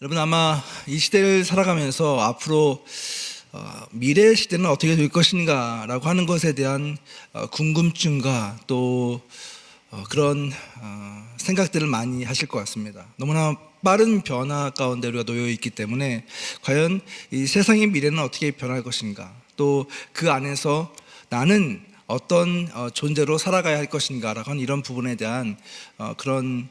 여러분 아마 이 시대를 살아가면서 앞으로 미래의 시대는 어떻게 될 것인가 라고 하는 것에 대한 궁금증과 또 그런 생각들을 많이 하실 것 같습니다. 너무나 빠른 변화 가운데 우리가 놓여 있기 때문에 과연 이 세상의 미래는 어떻게 변할 것인가, 또 그 안에서 나는 어떤 존재로 살아가야 할 것인가 라고 하는 이런 부분에 대한 그런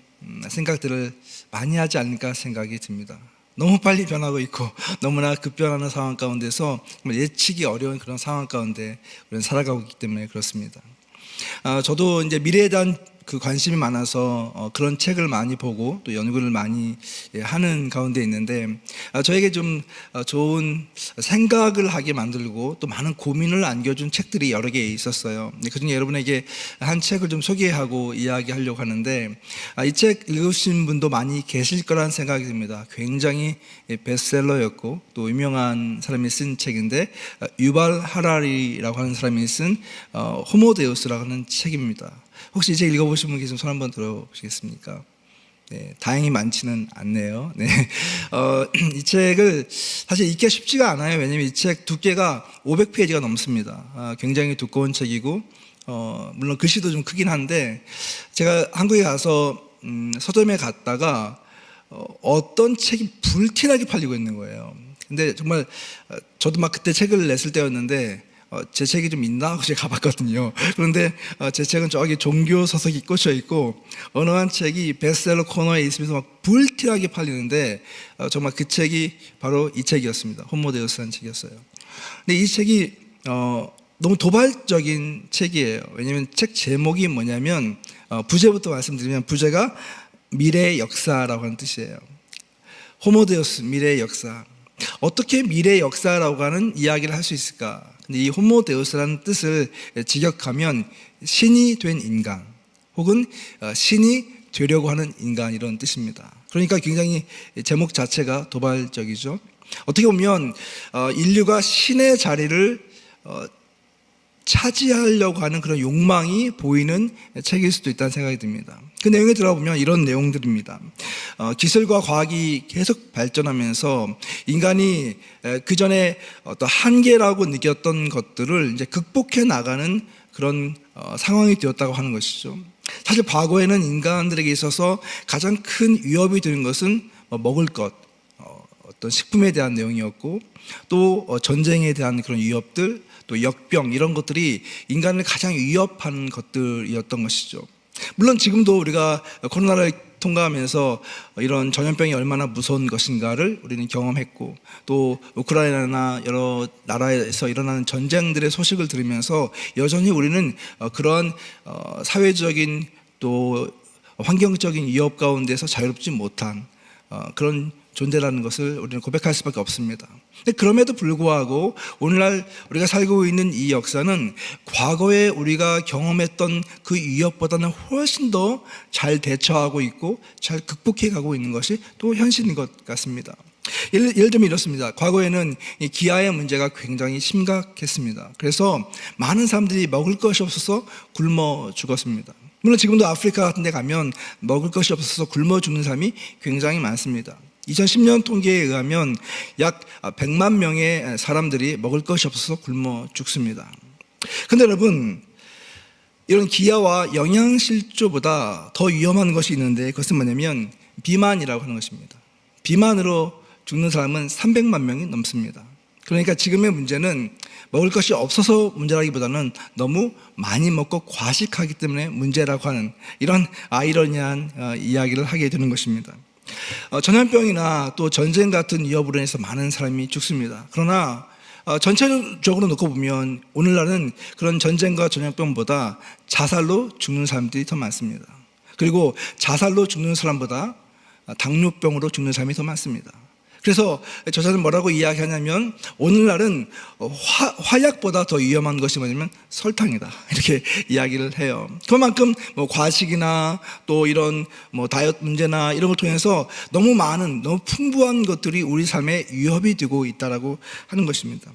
생각들을 많이 하지 않을까 생각이 듭니다. 너무 빨리 변하고 있고 너무나 급변하는 상황 가운데서 예측이 어려운 그런 상황 가운데 우리는 살아가고 있기 때문에 그렇습니다. 저도 이제 미래에 대한 그 관심이 많아서 그런 책을 많이 보고 또 연구를 많이 하는 가운데 있는데, 저에게 좀 좋은 생각을 하게 만들고 또 많은 고민을 안겨준 책들이 여러 개 있었어요. 그중에 여러분에게 한 책을 좀 소개하고 이야기하려고 하는데, 이 책 읽으신 분도 많이 계실 거란 생각이 듭니다. 굉장히 베스트셀러였고 또 유명한 사람이 쓴 책인데, 유발 하라리라고 하는 사람이 쓴 호모데우스라고 하는 책입니다. 혹시 이 책 읽어보신 분 계시면 손 한번 들어보시겠습니까? 네, 다행히 많지는 않네요. 네. 이 책을 사실 읽기가 쉽지가 않아요. 왜냐하면 이 책 두께가 500페이지가 넘습니다. 굉장히 두꺼운 책이고, 물론 글씨도 좀 크긴 한데, 제가 한국에 가서 서점에 갔다가 어떤 책이 불티나게 팔리고 있는 거예요. 근데 정말 저도 막 그때 책을 냈을 때였는데, 제 책이 좀 있나 하고 제가 가봤거든요. 그런데 제 책은 저기 종교 서적이 꽂혀 있고 어느 한 책이 베스트셀러 코너에 있으면서 막 불티나게 팔리는데, 정말 그 책이 바로 이 책이었습니다. 호모데우스라는 책이었어요. 근데 이 책이 너무 도발적인 책이에요. 왜냐하면 책 제목이 뭐냐면, 부제부터 말씀드리면 부제가 미래의 역사라고 하는 뜻이에요. 호모데우스, 미래의 역사. 어떻게 미래의 역사라고 하는 이야기를 할 수 있을까? 근데 이 호모데우스라는 뜻을 직역하면 신이 된 인간, 혹은 신이 되려고 하는 인간, 이런 뜻입니다. 그러니까 굉장히 제목 자체가 도발적이죠. 어떻게 보면 인류가 신의 자리를 차지하려고 하는 그런 욕망이 보이는 책일 수도 있다는 생각이 듭니다. 그 내용에 들어보면 이런 내용들입니다. 기술과 과학이 계속 발전하면서 인간이 그 전에 어떤 한계라고 느꼈던 것들을 이제 극복해 나가는 그런 상황이 되었다고 하는 것이죠. 사실 과거에는 인간들에게 있어서 가장 큰 위협이 되는 것은 먹을 것, 어떤 식품에 대한 내용이었고, 또 전쟁에 대한 그런 위협들, 또 역병, 이런 것들이 인간을 가장 위협하는 것들이었던 것이죠. 물론 지금도 우리가 코로나를 통과하면서 이런 전염병이 얼마나 무서운 것인가를 우리는 경험했고, 또 우크라이나나 여러 나라에서 일어나는 전쟁들의 소식을 들으면서 여전히 우리는 그런 사회적인 또 환경적인 위협 가운데서 자유롭지 못한 그런 존재라는 것을 우리는 고백할 수밖에 없습니다. 근데 그럼에도 불구하고 오늘날 우리가 살고 있는 이 역사는 과거에 우리가 경험했던 그 위협보다는 훨씬 더 잘 대처하고 있고 잘 극복해 가고 있는 것이 또 현실인 것 같습니다. 예를 들면 이렇습니다. 과거에는 이 기아의 문제가 굉장히 심각했습니다. 그래서 많은 사람들이 먹을 것이 없어서 굶어 죽었습니다. 물론 지금도 아프리카 같은 데 가면 먹을 것이 없어서 굶어 죽는 사람이 굉장히 많습니다. 2010년 통계에 의하면 약 100만 명의 사람들이 먹을 것이 없어서 굶어 죽습니다. 그런데 여러분, 이런 기아와 영양실조보다 더 위험한 것이 있는데, 그것은 뭐냐면 비만이라고 하는 것입니다. 비만으로 죽는 사람은 300만 명이 넘습니다. 그러니까 지금의 문제는 먹을 것이 없어서 문제라기보다는 너무 많이 먹고 과식하기 때문에 문제라고 하는 이런 아이러니한 이야기를 하게 되는 것입니다. 전염병이나 또 전쟁 같은 위협으로 인해서 많은 사람이 죽습니다. 그러나 전체적으로 놓고 보면 오늘날은 그런 전쟁과 전염병보다 자살로 죽는 사람들이 더 많습니다. 그리고 자살로 죽는 사람보다 당뇨병으로 죽는 사람이 더 많습니다. 그래서 저자는 뭐라고 이야기하냐면, 오늘날은 화약보다 더 위험한 것이 뭐냐면 설탕이다, 이렇게 이야기를 해요. 그만큼 과식이나 또 이런 다이어트 문제나 이런 걸 통해서 너무 많은, 너무 풍부한 것들이 우리 삶에 위협이 되고 있다라고 하는 것입니다.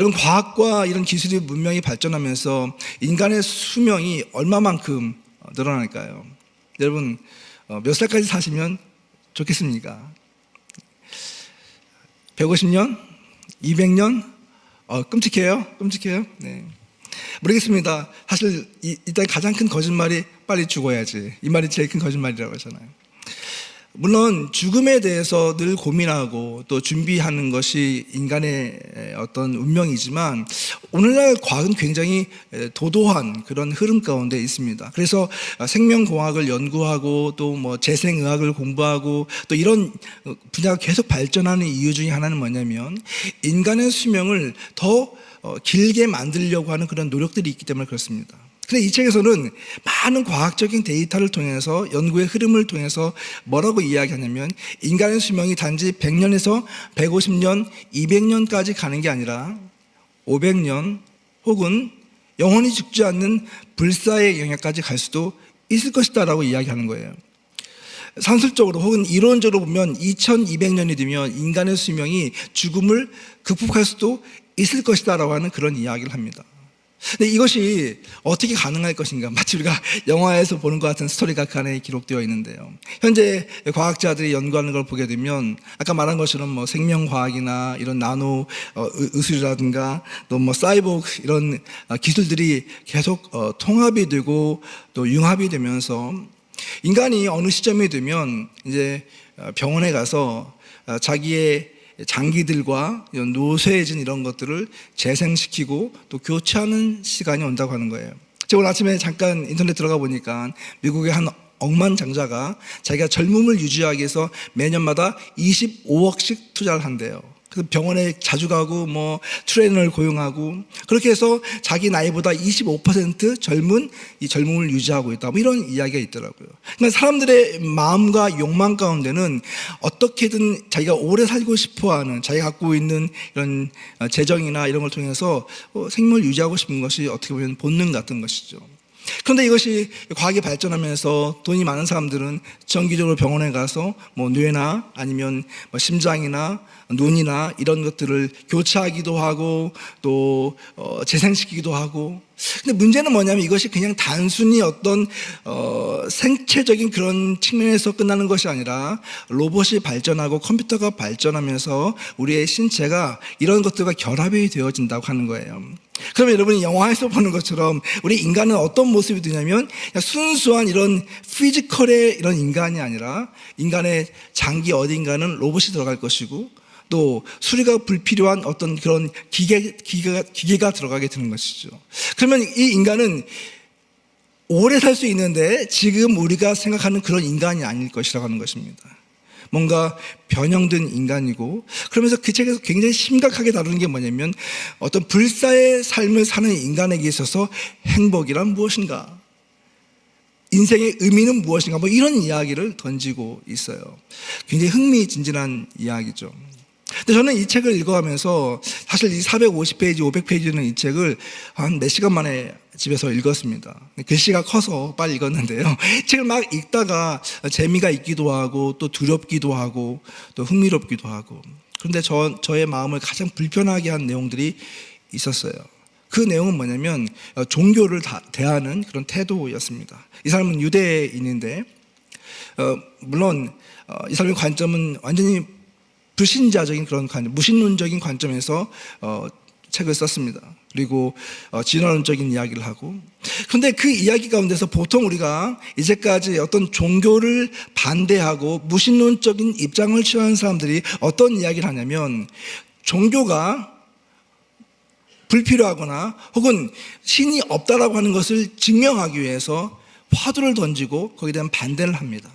여러분, 과학과 이런 기술이 문명이 발전하면서 인간의 수명이 얼마만큼 늘어날까요? 여러분, 몇 살까지 사시면 좋겠습니까? 150년? 200년? 끔찍해요? 끔찍해요? 네. 모르겠습니다. 사실 일단 가장 큰 거짓말이 빨리 죽어야지. 이 말이 제일 큰 거짓말이라고 하잖아요. 물론 죽음에 대해서 늘 고민하고 또 준비하는 것이 인간의 어떤 운명이지만 오늘날 과학은 굉장히 도도한 그런 흐름 가운데 있습니다. 그래서 생명공학을 연구하고 또 뭐 재생의학을 공부하고 또 이런 분야가 계속 발전하는 이유 중에 하나는 뭐냐면 인간의 수명을 더 길게 만들려고 하는 그런 노력들이 있기 때문에 그렇습니다. 근데 이 책에서는 많은 과학적인 데이터를 통해서 연구의 흐름을 통해서 뭐라고 이야기하냐면 인간의 수명이 단지 100년에서 150년, 200년까지 가는 게 아니라 500년 혹은 영원히 죽지 않는 불사의 영역까지 갈 수도 있을 것이다 라고 이야기하는 거예요. 산술적으로 혹은 이론적으로 보면 2200년이 되면 인간의 수명이 죽음을 극복할 수도 있을 것이다 라고 하는 그런 이야기를 합니다. 근데 이것이 어떻게 가능할 것인가? 마치 우리가 영화에서 보는 것 같은 스토리가 그 안에 기록되어 있는데요. 현재 과학자들이 연구하는 걸 보게 되면 아까 말한 것처럼 뭐 생명과학이나 이런 나노 의술이라든가 또 뭐 사이보그 이런 기술들이 계속 통합이 되고 또 융합이 되면서 인간이 어느 시점이 되면 이제 병원에 가서 자기의 장기들과 노쇠해진 이런 것들을 재생시키고 또 교체하는 시간이 온다고 하는 거예요. 제가 오늘 아침에 잠깐 인터넷 들어가 보니까 미국의 한 억만장자가 자기가 젊음을 유지하기 위해서 매년마다 25억씩 투자를 한대요. 그래서 병원에 자주 가고 뭐 트레이너를 고용하고 그렇게 해서 자기 나이보다 25% 젊은 이 젊음을 유지하고 있다. 뭐 이런 이야기가 있더라고요. 그러니까 사람들의 마음과 욕망 가운데는 어떻게든 자기가 오래 살고 싶어하는 자기가 갖고 있는 이런 재정이나 이런 걸 통해서 생명을 유지하고 싶은 것이 어떻게 보면 본능 같은 것이죠. 그런데 이것이 과학이 발전하면서 돈이 많은 사람들은 정기적으로 병원에 가서 뭐 뇌나 아니면 뭐 심장이나 눈이나 이런 것들을 교체하기도 하고 또 재생시키기도 하고. 근데 문제는 뭐냐면 이것이 그냥 단순히 어떤 생체적인 그런 측면에서 끝나는 것이 아니라 로봇이 발전하고 컴퓨터가 발전하면서 우리의 신체가 이런 것들과 결합이 되어진다고 하는 거예요. 그러면 여러분이 영화에서 보는 것처럼 우리 인간은 어떤 모습이 되냐면 그냥 순수한 이런 피지컬의 이런 인간이 아니라 인간의 장기 어딘가는 로봇이 들어갈 것이고 또 수리가 불필요한 어떤 그런 기계가 들어가게 되는 것이죠. 그러면 이 인간은 오래 살 수 있는데 지금 우리가 생각하는 그런 인간이 아닐 것이라고 하는 것입니다. 뭔가 변형된 인간이고, 그러면서 그 책에서 굉장히 심각하게 다루는 게 뭐냐면 어떤 불사의 삶을 사는 인간에게 있어서 행복이란 무엇인가, 인생의 의미는 무엇인가, 뭐 이런 이야기를 던지고 있어요. 굉장히 흥미진진한 이야기죠. 근데 저는 이 책을 읽어가면서 사실 이 450페이지, 500페이지는 이 책을 한 몇 시간 만에 집에서 읽었습니다. 글씨가 커서 빨리 읽었는데요. 책을 막 읽다가 재미가 있기도 하고 또 두렵기도 하고 또 흥미롭기도 하고, 그런데 저의 마음을 가장 불편하게 한 내용들이 있었어요. 그 내용은 뭐냐면 종교를 대하는 그런 태도였습니다. 이 사람은 유대인인데 물론 이 사람의 관점은 완전히 불신자적인 그런 관점, 무신론적인 관점에서 책을 썼습니다. 그리고 진화론적인 이야기를 하고, 그런데 그 이야기 가운데서 보통 우리가 이제까지 어떤 종교를 반대하고 무신론적인 입장을 취하는 사람들이 어떤 이야기를 하냐면 종교가 불필요하거나 혹은 신이 없다라고 하는 것을 증명하기 위해서 화두를 던지고 거기에 대한 반대를 합니다.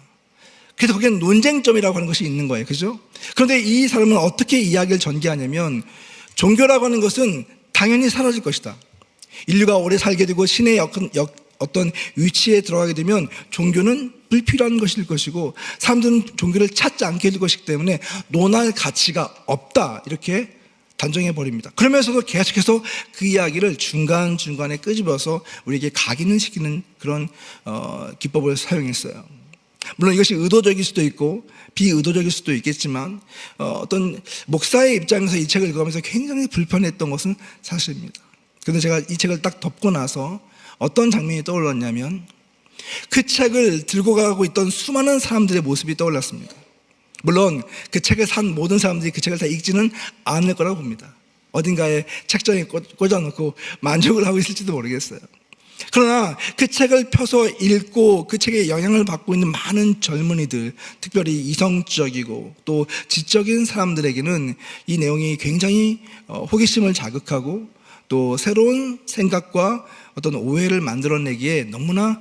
그래서 거기엔 논쟁점이라고 하는 것이 있는 거예요. 그죠? 그런데 이 사람은 어떻게 이야기를 전개하냐면 종교라고 하는 것은 당연히 사라질 것이다. 인류가 오래 살게 되고 신의 어떤 위치에 들어가게 되면 종교는 불필요한 것일 것이고 사람들은 종교를 찾지 않게 될 것이기 때문에 논할 가치가 없다. 이렇게 단정해 버립니다. 그러면서도 계속해서 그 이야기를 중간중간에 끄집어서 우리에게 각인을 시키는 그런 기법을 사용했어요. 물론 이것이 의도적일 수도 있고 비의도적일 수도 있겠지만 어떤 목사의 입장에서 이 책을 읽으면서 굉장히 불편했던 것은 사실입니다. 그런데 제가 이 책을 딱 덮고 나서 어떤 장면이 떠올랐냐면 그 책을 들고 가고 있던 수많은 사람들의 모습이 떠올랐습니다. 물론 그 책을 산 모든 사람들이 그 책을 다 읽지는 않을 거라고 봅니다. 어딘가에 책장에 꽂아놓고 만족을 하고 있을지도 모르겠어요. 그러나 그 책을 펴서 읽고 그 책에 영향을 받고 있는 많은 젊은이들, 특별히 이성적이고 또 지적인 사람들에게는 이 내용이 굉장히 호기심을 자극하고 또 새로운 생각과 어떤 오해를 만들어내기에 너무나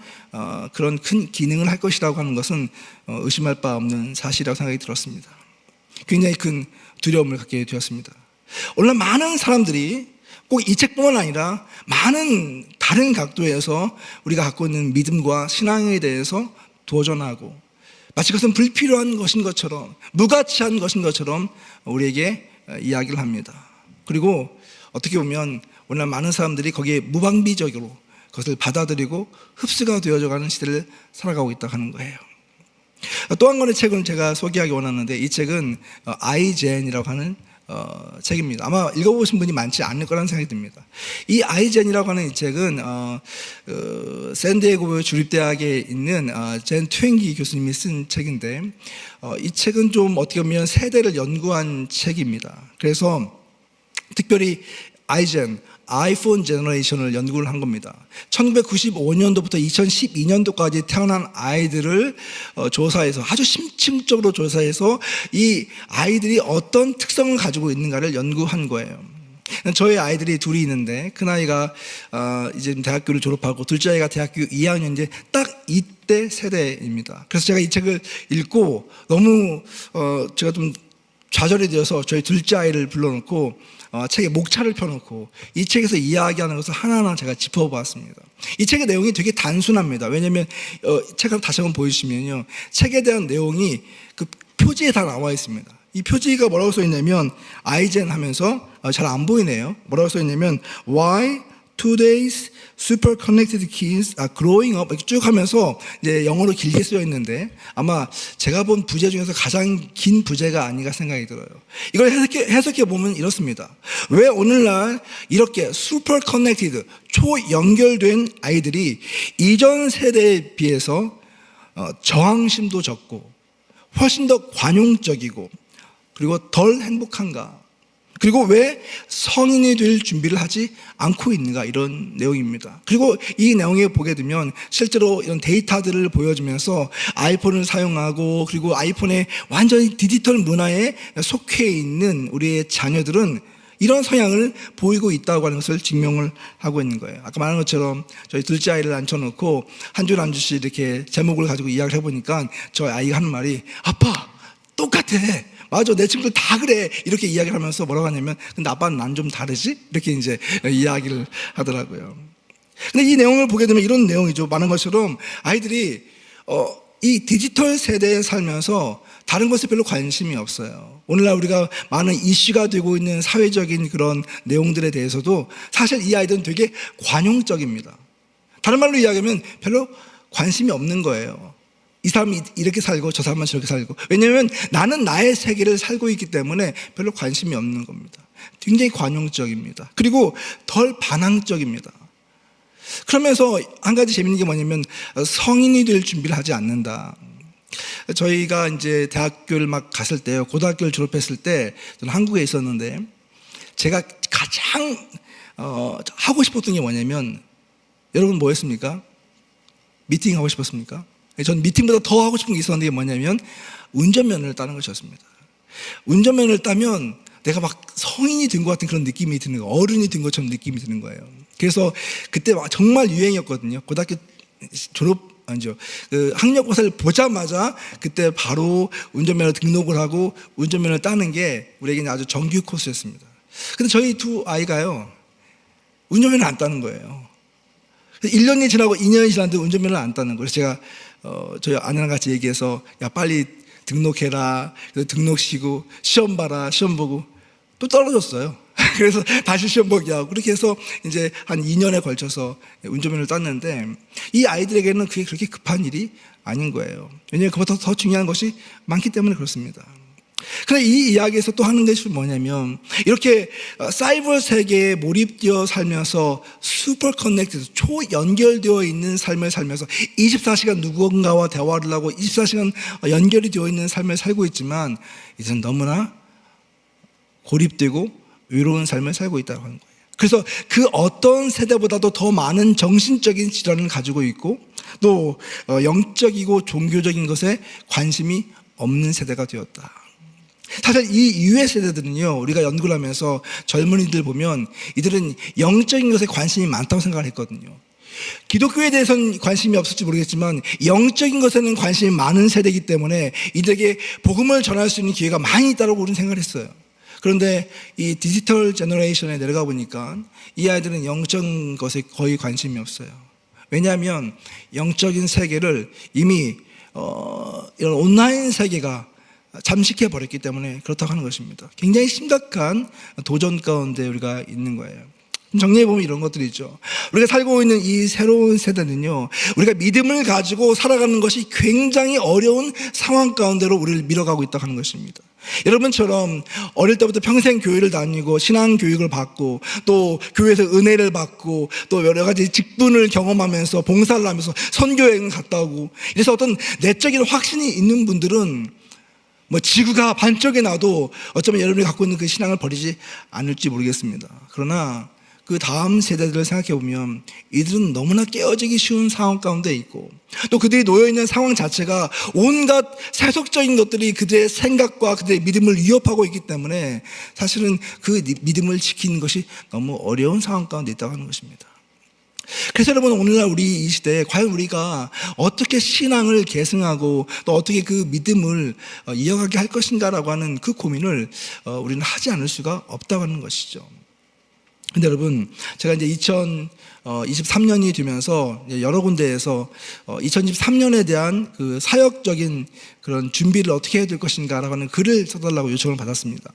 그런 큰 기능을 할 것이라고 하는 것은 의심할 바 없는 사실이라고 생각이 들었습니다. 굉장히 큰 두려움을 갖게 되었습니다. 오늘 많은 사람들이 꼭 이 책뿐만 아니라 많은 다른 각도에서 우리가 갖고 있는 믿음과 신앙에 대해서 도전하고 마치 그것은 불필요한 것인 것처럼, 무가치한 것인 것처럼 우리에게 이야기를 합니다. 그리고 어떻게 보면 오늘 많은 사람들이 거기에 무방비적으로 그것을 받아들이고 흡수가 되어져가는 시대를 살아가고 있다고 하는 거예요. 또 한 권의 책을 제가 소개하기 원하는데, 이 책은 아이젠이라고 하는 책입니다. 아마 읽어보신 분이 많지 않을 거라는 생각이 듭니다. 이 아이젠이라고 하는 이 책은 샌디에고 주립대학에 있는 젠 트웬기 교수님이 쓴 책인데, 이 책은 좀 어떻게 보면 세대를 연구한 책입니다. 그래서 특별히 아이젠, 아이폰 제너레이션을 연구를 한 겁니다. 1995년도부터 2012년도까지 태어난 아이들을 조사해서, 아주 심층적으로 조사해서 이 아이들이 어떤 특성을 가지고 있는가를 연구한 거예요. 저희 아이들이 둘이 있는데 큰 아이가 이제 대학교를 졸업하고 둘째 아이가 대학교 2학년인데 딱 이때 세대입니다. 그래서 제가 이 책을 읽고 너무 제가 좀 좌절이 되어서 저희 둘째 아이를 불러놓고 책에 목차를 펴놓고 이 책에서 이야기하는 것을 하나하나 제가 짚어보았습니다. 이 책의 내용이 되게 단순합니다. 왜냐하면 책을 다시 한번 보여주시면요, 책에 대한 내용이 그 표지에 다 나와 있습니다. 이 표지가 뭐라고 써 있냐면, 아이젠 하면서 잘 안 보이네요. 뭐라고 써 있냐면 Why Today's Super Connected Kids are Growing Up, 이렇게 쭉 하면서 이제 영어로 길게 쓰여 있는데 아마 제가 본 부제 중에서 가장 긴 부제가 아닌가 생각이 들어요. 이걸 해석해 보면 이렇습니다. 왜 오늘날 이렇게 super connected, 초연결된 아이들이 이전 세대에 비해서 저항심도 적고 훨씬 더 관용적이고 그리고 덜 행복한가? 그리고 왜 성인이 될 준비를 하지 않고 있는가, 이런 내용입니다. 그리고 이 내용에 보게 되면 실제로 이런 데이터들을 보여주면서 아이폰을 사용하고 그리고 아이폰의 완전히 디지털 문화에 속해 있는 우리의 자녀들은 이런 성향을 보이고 있다고 하는 것을 증명을 하고 있는 거예요. 아까 말한 것처럼 저희 둘째 아이를 앉혀놓고 한 줄 한 줄씩 이렇게 제목을 가지고 이야기를 해보니까 저희 아이가 하는 말이, 아빠 똑같아, 맞아, 내 친구들 다 그래, 이렇게 이야기를 하면서 뭐라고 하냐면, 근데 아빠는 난 좀 다르지? 이렇게 이제 이야기를 하더라고요. 근데 이 내용을 보게 되면 이런 내용이죠. 많은 것처럼 아이들이 이 디지털 세대에 살면서 다른 것에 별로 관심이 없어요. 오늘날 우리가 많은 이슈가 되고 있는 사회적인 그런 내용들에 대해서도 사실 이 아이들은 되게 관용적입니다. 다른 말로 이야기하면 별로 관심이 없는 거예요. 이 사람이 이렇게 살고 저 사람은 저렇게 살고. 왜냐하면 나는 나의 세계를 살고 있기 때문에 별로 관심이 없는 겁니다. 굉장히 관용적입니다. 그리고 덜 반항적입니다. 그러면서 한 가지 재밌는 게 뭐냐면 성인이 될 준비를 하지 않는다. 저희가 이제 대학교를 막 갔을 때요, 고등학교를 졸업했을 때 저는 한국에 있었는데 제가 가장 하고 싶었던 게 뭐냐면, 여러분 뭐였습니까? 미팅 하고 싶었습니까? 전 미팅보다 더 하고 싶은 게 있었는데 그게 뭐냐면 운전면허를 따는 것이었습니다. 운전면허를 따면 내가 막 성인이 된 것 같은 그런 느낌이 드는 거예요. 어른이 된 것처럼 느낌이 드는 거예요. 그래서 그때 정말 유행이었거든요. 고등학교 학력고사를 보자마자 그때 바로 운전면허 등록을 하고 운전면허를 따는 게 우리에게는 아주 정규 코스였습니다. 근데 저희 두 아이가요, 운전면허를 안 따는 거예요. 1년이 지나고 2년이 지났는데 운전면허를 안 따는 거예요. 그래서 제가 저희 아내랑 같이 얘기해서, 야 빨리 등록해라. 그래서 등록시키고 시험 봐라. 시험 보고 또 떨어졌어요. 그래서 다시 시험 보기 하고 그렇게 해서 이제 한 2년에 걸쳐서 운전면허를 땄는데, 이 아이들에게는 그게 그렇게 급한 일이 아닌 거예요. 왜냐하면 그보다 더 중요한 것이 많기 때문에 그렇습니다. 그런데 이 이야기에서 또 하는 것이 뭐냐면 이렇게 사이버 세계에 몰입되어 살면서 슈퍼 커넥티드, 초연결되어 있는 삶을 살면서 24시간 누군가와 대화를 하고 24시간 연결이 되어 있는 삶을 살고 있지만 이제는 너무나 고립되고 외로운 삶을 살고 있다고 하는 거예요. 그래서 그 어떤 세대보다도 더 많은 정신적인 질환을 가지고 있고 또 영적이고 종교적인 것에 관심이 없는 세대가 되었다. 사실 이 이후의 세대들은요, 우리가 연구를 하면서 젊은이들 보면 이들은 영적인 것에 관심이 많다고 생각을 했거든요. 기독교에 대해서는 관심이 없을지 모르겠지만 영적인 것에는 관심이 많은 세대이기 때문에 이들에게 복음을 전할 수 있는 기회가 많이 있다고 우리는 생각을 했어요. 그런데 이 디지털 제너레이션에 내려가 보니까 이 아이들은 영적인 것에 거의 관심이 없어요. 왜냐하면 영적인 세계를 이미 이런 온라인 세계가 잠식해 버렸기 때문에 그렇다고 하는 것입니다. 굉장히 심각한 도전 가운데 우리가 있는 거예요. 정리해보면 이런 것들이 있죠. 우리가 살고 있는 이 새로운 세대는요, 우리가 믿음을 가지고 살아가는 것이 굉장히 어려운 상황 가운데로 우리를 밀어가고 있다고 하는 것입니다. 여러분처럼 어릴 때부터 평생 교회를 다니고 신앙 교육을 받고 또 교회에서 은혜를 받고 또 여러 가지 직분을 경험하면서 봉사를 하면서 선교여행을 갔다 오고 이래서 어떤 내적인 확신이 있는 분들은 뭐 지구가 반쪽에 나도 어쩌면 여러분이 갖고 있는 그 신앙을 버리지 않을지 모르겠습니다. 그러나 그 다음 세대들을 생각해 보면 이들은 너무나 깨어지기 쉬운 상황 가운데 있고 또 그들이 놓여있는 상황 자체가 온갖 세속적인 것들이 그들의 생각과 그들의 믿음을 위협하고 있기 때문에 사실은 그 믿음을 지키는 것이 너무 어려운 상황 가운데 있다고 하는 것입니다. 그래서 여러분, 오늘날 우리 이 시대에 과연 우리가 어떻게 신앙을 계승하고 또 어떻게 그 믿음을 이어가게 할 것인가라고 하는 그 고민을 우리는 하지 않을 수가 없다고 하는 것이죠. 근데 여러분, 제가 이제 2023년이 되면서 여러 군데에서 2023년에 대한 그 사역적인 그런 준비를 어떻게 해야 될 것인가라고 하는 글을 써달라고 요청을 받았습니다.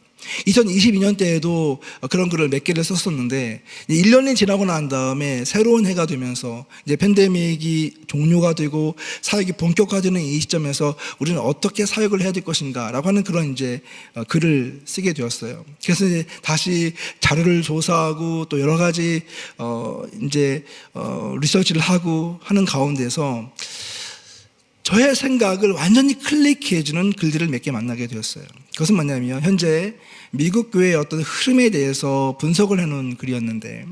2022년 때에도 그런 글을 몇 개를 썼었는데 1년이 지나고 난 다음에 새로운 해가 되면서 이제 팬데믹이 종료가 되고 사역이 본격화되는 이 시점에서 우리는 어떻게 사역을 해야 될 것인가라고 하는 그런 이제 글을 쓰게 되었어요. 그래서 이제 다시 자료를 조사하고 또 여러 가지 이제 리서치를 하고 하는 가운데서 저의 생각을 완전히 클릭해주는 글들을 몇 개 만나게 되었어요. 그것은 뭐냐면 현재 미국 교회의 어떤 흐름에 대해서 분석을 해놓은 글이었는데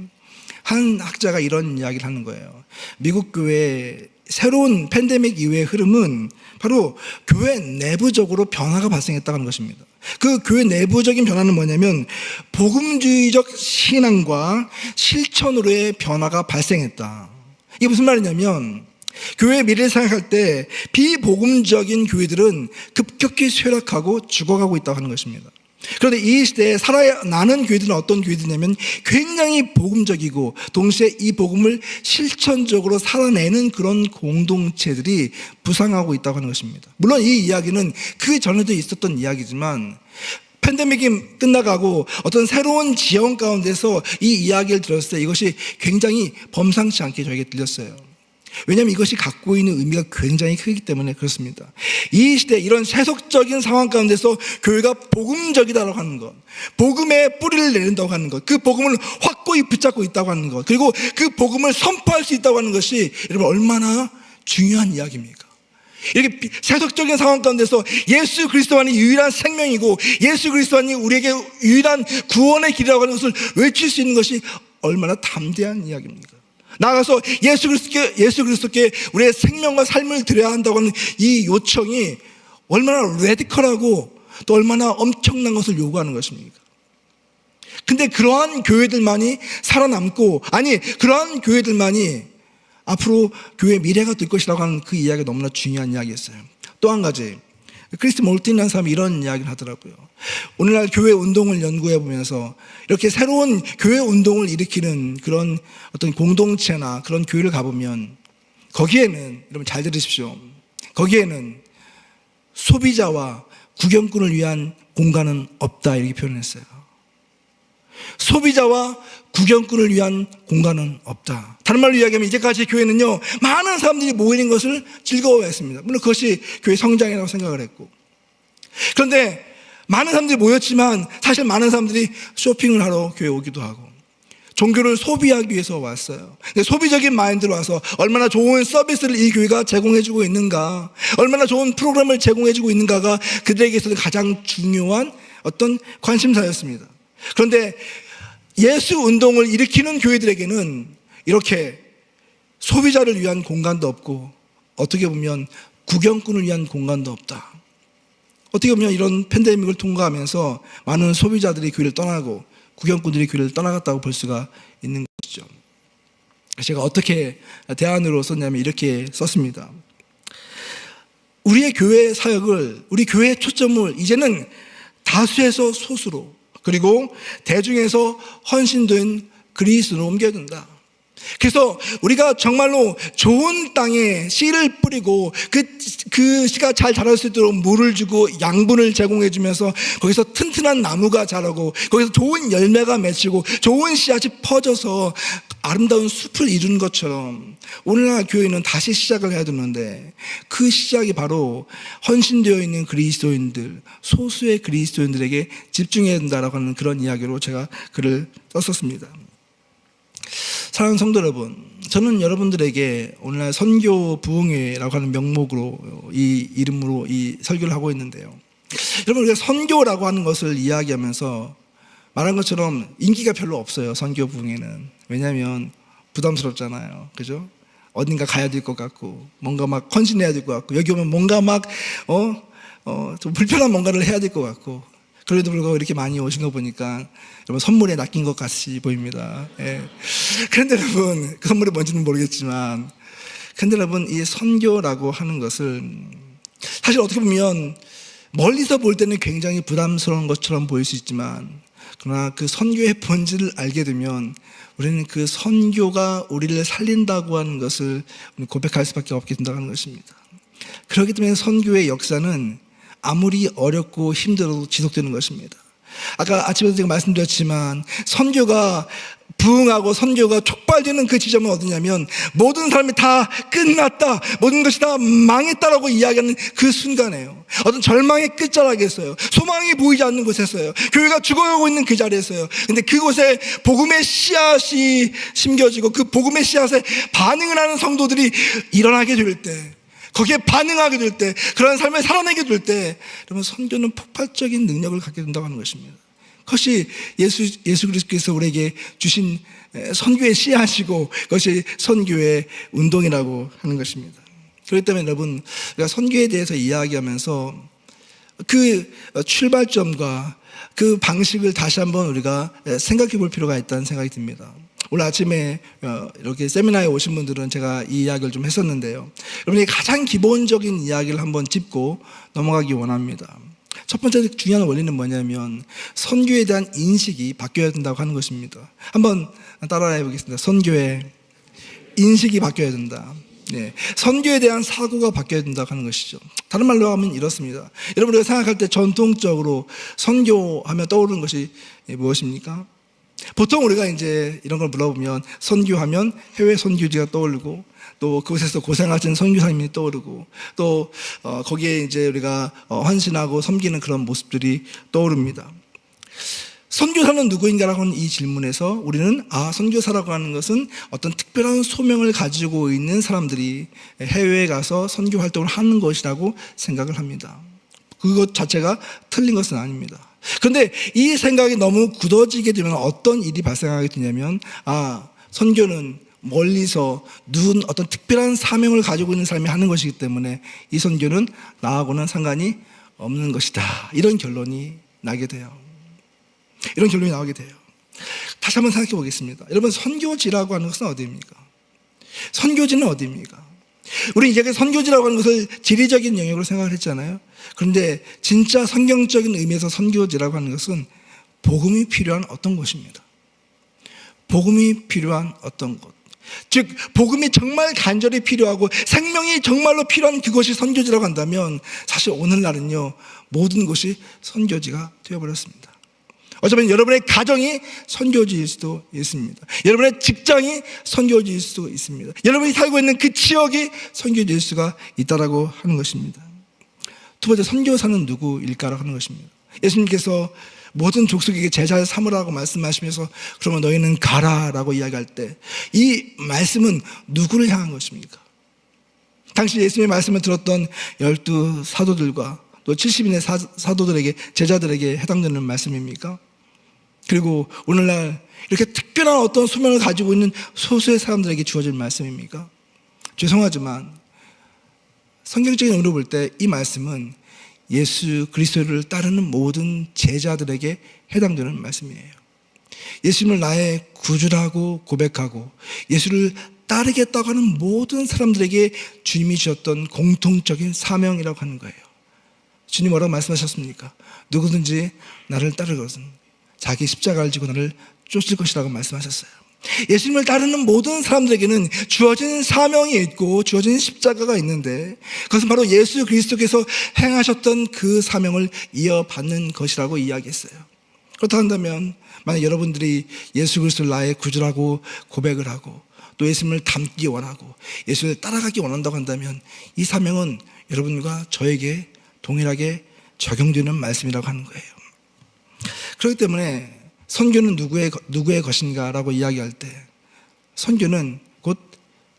한 학자가 이런 이야기를 하는 거예요. 미국 교회의 새로운 팬데믹 이후의 흐름은 바로 교회 내부적으로 변화가 발생했다고 하는 것입니다. 그 교회 내부적인 변화는 뭐냐면 복음주의적 신앙과 실천으로의 변화가 발생했다. 이게 무슨 말이냐면 교회의 미래를 생각할 때 비복음적인 교회들은 급격히 쇠락하고 죽어가고 있다고 하는 것입니다. 그런데 이 시대에 살아나는 교회들은 어떤 교회들이냐면 굉장히 복음적이고 동시에 이 복음을 실천적으로 살아내는 그런 공동체들이 부상하고 있다고 하는 것입니다. 물론 이 이야기는 그 전에도 있었던 이야기지만 팬데믹이 끝나가고 어떤 새로운 지형 가운데서 이 이야기를 들었을 때 이것이 굉장히 범상치 않게 저에게 들렸어요. 왜냐하면 이것이 갖고 있는 의미가 굉장히 크기 때문에 그렇습니다. 이 시대 이런 세속적인 상황 가운데서 교회가 복음적이다라고 하는 것, 복음의 뿌리를 내린다고 하는 것, 그 복음을 확고히 붙잡고 있다고 하는 것, 그리고 그 복음을 선포할 수 있다고 하는 것이 여러분 얼마나 중요한 이야기입니까? 이렇게 세속적인 상황 가운데서 예수 그리스도만이 유일한 생명이고 예수 그리스도만이 우리에게 유일한 구원의 길이라고 하는 것을 외칠 수 있는 것이 얼마나 담대한 이야기입니까? 나아가서 예수 그리스도께 우리의 생명과 삶을 드려야 한다고 하는 이 요청이 얼마나 레디컬하고 또 얼마나 엄청난 것을 요구하는 것입니까? 근데 그러한 교회들만이 살아남고, 아니 그러한 교회들만이 앞으로 교회의 미래가 될 것이라고 하는 그 이야기가 너무나 중요한 이야기였어요. 또 한 가지, 크리스 몰틴이라는 사람이 이런 이야기를 하더라고요. 오늘날 교회 운동을 연구해 보면서 이렇게 새로운 교회 운동을 일으키는 그런 어떤 공동체나 그런 교회를 가보면 거기에는, 여러분 잘 들으십시오, 거기에는 소비자와 구경꾼을 위한 공간은 없다, 이렇게 표현했어요. 소비자와 구경꾼을 위한 공간은 없다. 다른 말로 이야기하면 이제까지 교회는요, 많은 사람들이 모이는 것을 즐거워했습니다. 물론 그것이 교회 성장이라고 생각을 했고, 그런데 많은 사람들이 모였지만 사실 많은 사람들이 쇼핑을 하러 교회에 오기도 하고 종교를 소비하기 위해서 왔어요. 소비적인 마인드로 와서 얼마나 좋은 서비스를 이 교회가 제공해주고 있는가, 얼마나 좋은 프로그램을 제공해주고 있는가가 그들에게서는 가장 중요한 어떤 관심사였습니다. 그런데 예수 운동을 일으키는 교회들에게는 이렇게 소비자를 위한 공간도 없고 어떻게 보면 구경꾼을 위한 공간도 없다. 어떻게 보면 이런 팬데믹을 통과하면서 많은 소비자들이 교회를 떠나고 구경꾼들이 교회를 떠나갔다고 볼 수가 있는 것이죠. 제가 어떻게 대안으로 썼냐면 이렇게 썼습니다. 우리의 교회 사역을, 우리 교회의 초점을 이제는 다수에서 소수로, 그리고 대중에서 헌신된 그리스도로 옮겨야 된다. 그래서 우리가 정말로 좋은 땅에 씨를 뿌리고 그 씨가 잘 자랄 수 있도록 물을 주고 양분을 제공해 주면서 거기서 튼튼한 나무가 자라고 거기서 좋은 열매가 맺히고 좋은 씨앗이 퍼져서 아름다운 숲을 이루는 것처럼 오늘날 교회는 다시 시작을 해야 되는데 그 시작이 바로 헌신되어 있는 그리스도인들, 소수의 그리스도인들에게 집중해야 된다라고 하는 그런 이야기로 제가 글을 썼었습니다. 사랑하는 성도 여러분, 저는 여러분들에게 오늘날 선교 부흥회라고 하는 명목으로 이 이름으로 이 설교를 하고 있는데요. 여러분, 우리가 선교라고 하는 것을 이야기하면서 말한 것처럼 인기가 별로 없어요. 선교 부흥회는. 왜냐하면 부담스럽잖아요. 그죠? 어딘가 가야 될 것 같고 뭔가 막 헌신해야 될 것 같고 여기 오면 뭔가 막 좀 불편한 뭔가를 해야 될 것 같고 그래도 불구하고 이렇게 많이 오신 거 보니까 여러분 선물에 낚인 것 같이 보입니다. 예. 그런데 여러분 그 선물이 뭔지는 모르겠지만 그런데 여러분 이 선교라고 하는 것을 사실 어떻게 보면 멀리서 볼 때는 굉장히 부담스러운 것처럼 보일 수 있지만 그러나 그 선교의 본질을 알게 되면 우리는 그 선교가 우리를 살린다고 하는 것을 고백할 수밖에 없게 된다는 것입니다. 그렇기 때문에 선교의 역사는 아무리 어렵고 힘들어도 지속되는 것입니다. 아까 아침에도 제가 말씀드렸지만 선교가 부흥하고 선교가 촉발되는 그 지점은 어디냐면 모든 사람이 다 끝났다, 모든 것이 다 망했다라고 이야기하는 그 순간이에요. 어떤 절망의 끝자락이었어요. 소망이 보이지 않는 곳에서요. 교회가 죽어가고 있는 그 자리에서요. 근데 그곳에 복음의 씨앗이 심겨지고 그 복음의 씨앗에 반응을 하는 성도들이 일어나게 될 때, 거기에 반응하게 될 때, 그런 삶을 살아내게 될 때, 여러분 선교는 폭발적인 능력을 갖게 된다고 하는 것입니다. 그것이 예수 그리스도께서 우리에게 주신 선교의 씨앗이고 그것이 선교의 운동이라고 하는 것입니다. 그렇기 때문에 여러분 우리가 선교에 대해서 이야기하면서 그 출발점과 그 방식을 다시 한번 우리가 생각해 볼 필요가 있다는 생각이 듭니다. 오늘 아침에 이렇게 세미나에 오신 분들은 제가 이 이야기를 좀 했었는데요. 여러분이 가장 기본적인 이야기를 한번 짚고 넘어가기 원합니다. 첫 번째 중요한 원리는 뭐냐면 선교에 대한 인식이 바뀌어야 된다고 하는 것입니다. 한번 따라해 보겠습니다. 선교의 인식이 바뀌어야 된다. 네, 선교에 대한 사고가 바뀌어야 된다고 하는 것이죠. 다른 말로 하면 이렇습니다. 여러분 우리가 생각할 때 전통적으로 선교하면 떠오르는 것이 무엇입니까? 보통 우리가 이제 이런 걸 물어보면 선교하면 해외 선교지가 떠오르고 또 그곳에서 고생하신 선교사님이 떠오르고 또 거기에 이제 우리가 헌신하고 섬기는 그런 모습들이 떠오릅니다. 선교사는 누구인가라고 하는 이 질문에서 우리는 선교사라고 하는 것은 어떤 특별한 소명을 가지고 있는 사람들이 해외에 가서 선교 활동을 하는 것이라고 생각을 합니다. 그것 자체가 틀린 것은 아닙니다. 그런데 이 생각이 너무 굳어지게 되면 어떤 일이 발생하게 되냐면 선교는 멀리서 누군 어떤 특별한 사명을 가지고 있는 사람이 하는 것이기 때문에 이 선교는 나하고는 상관이 없는 것이다. 이런 결론이 나게 돼요. 이런 결론이 나오게 돼요. 다시 한번 생각해 보겠습니다. 여러분 선교지라고 하는 것은 어디입니까? 선교지는 어디입니까? 우리 이제 선교지라고 하는 것을 지리적인 영역으로 생각을 했잖아요. 그런데 진짜 성경적인 의미에서 선교지라고 하는 것은 복음이 필요한 어떤 곳입니다. 복음이 필요한 어떤 곳. 즉 복음이 정말 간절히 필요하고 생명이 정말로 필요한 그곳이 선교지라고 한다면 사실 오늘날은요 모든 곳이 선교지가 되어버렸습니다. 어쩌면 여러분의 가정이 선교지일 수도 있습니다. 여러분의 직장이 선교지일 수도 있습니다. 여러분이 살고 있는 그 지역이 선교지일 수가 있다라고 하는 것입니다. 두 번째 선교사는 누구일까라고 하는 것입니다. 예수님께서 모든 족속에게 제자를 삼으라고 말씀하시면서 그러면 너희는 가라라고 이야기할 때 이 말씀은 누구를 향한 것입니까? 당시 예수님의 말씀을 들었던 12 사도들과 또 70인의 사도들에게, 제자들에게 해당되는 말씀입니까? 그리고 오늘날 이렇게 특별한 어떤 소명을 가지고 있는 소수의 사람들에게 주어진 말씀입니까? 죄송하지만 성경적인 의미로 볼 때 이 말씀은 예수 그리스도를 따르는 모든 제자들에게 해당되는 말씀이에요. 예수님을 나의 구주라고 고백하고 예수를 따르겠다고 하는 모든 사람들에게 주님이 주셨던 공통적인 사명이라고 하는 거예요. 주님 뭐라고 말씀하셨습니까? 누구든지 나를 따르거든 자기 십자가를 지고 나를 쫓을 것이라고 말씀하셨어요. 예수님을 따르는 모든 사람들에게는 주어진 사명이 있고 주어진 십자가가 있는데 그것은 바로 예수 그리스도께서 행하셨던 그 사명을 이어받는 것이라고 이야기했어요. 그렇다 한다면 만약 여러분들이 예수 그리스도를 나의 구주라고 고백을 하고 또 예수님을 닮기 원하고 예수를 따라가기 원한다고 한다면 이 사명은 여러분과 저에게 동일하게 적용되는 말씀이라고 하는 거예요. 그렇기 때문에 선교는 누구의 것인가라고 이야기할 때 선교는 곧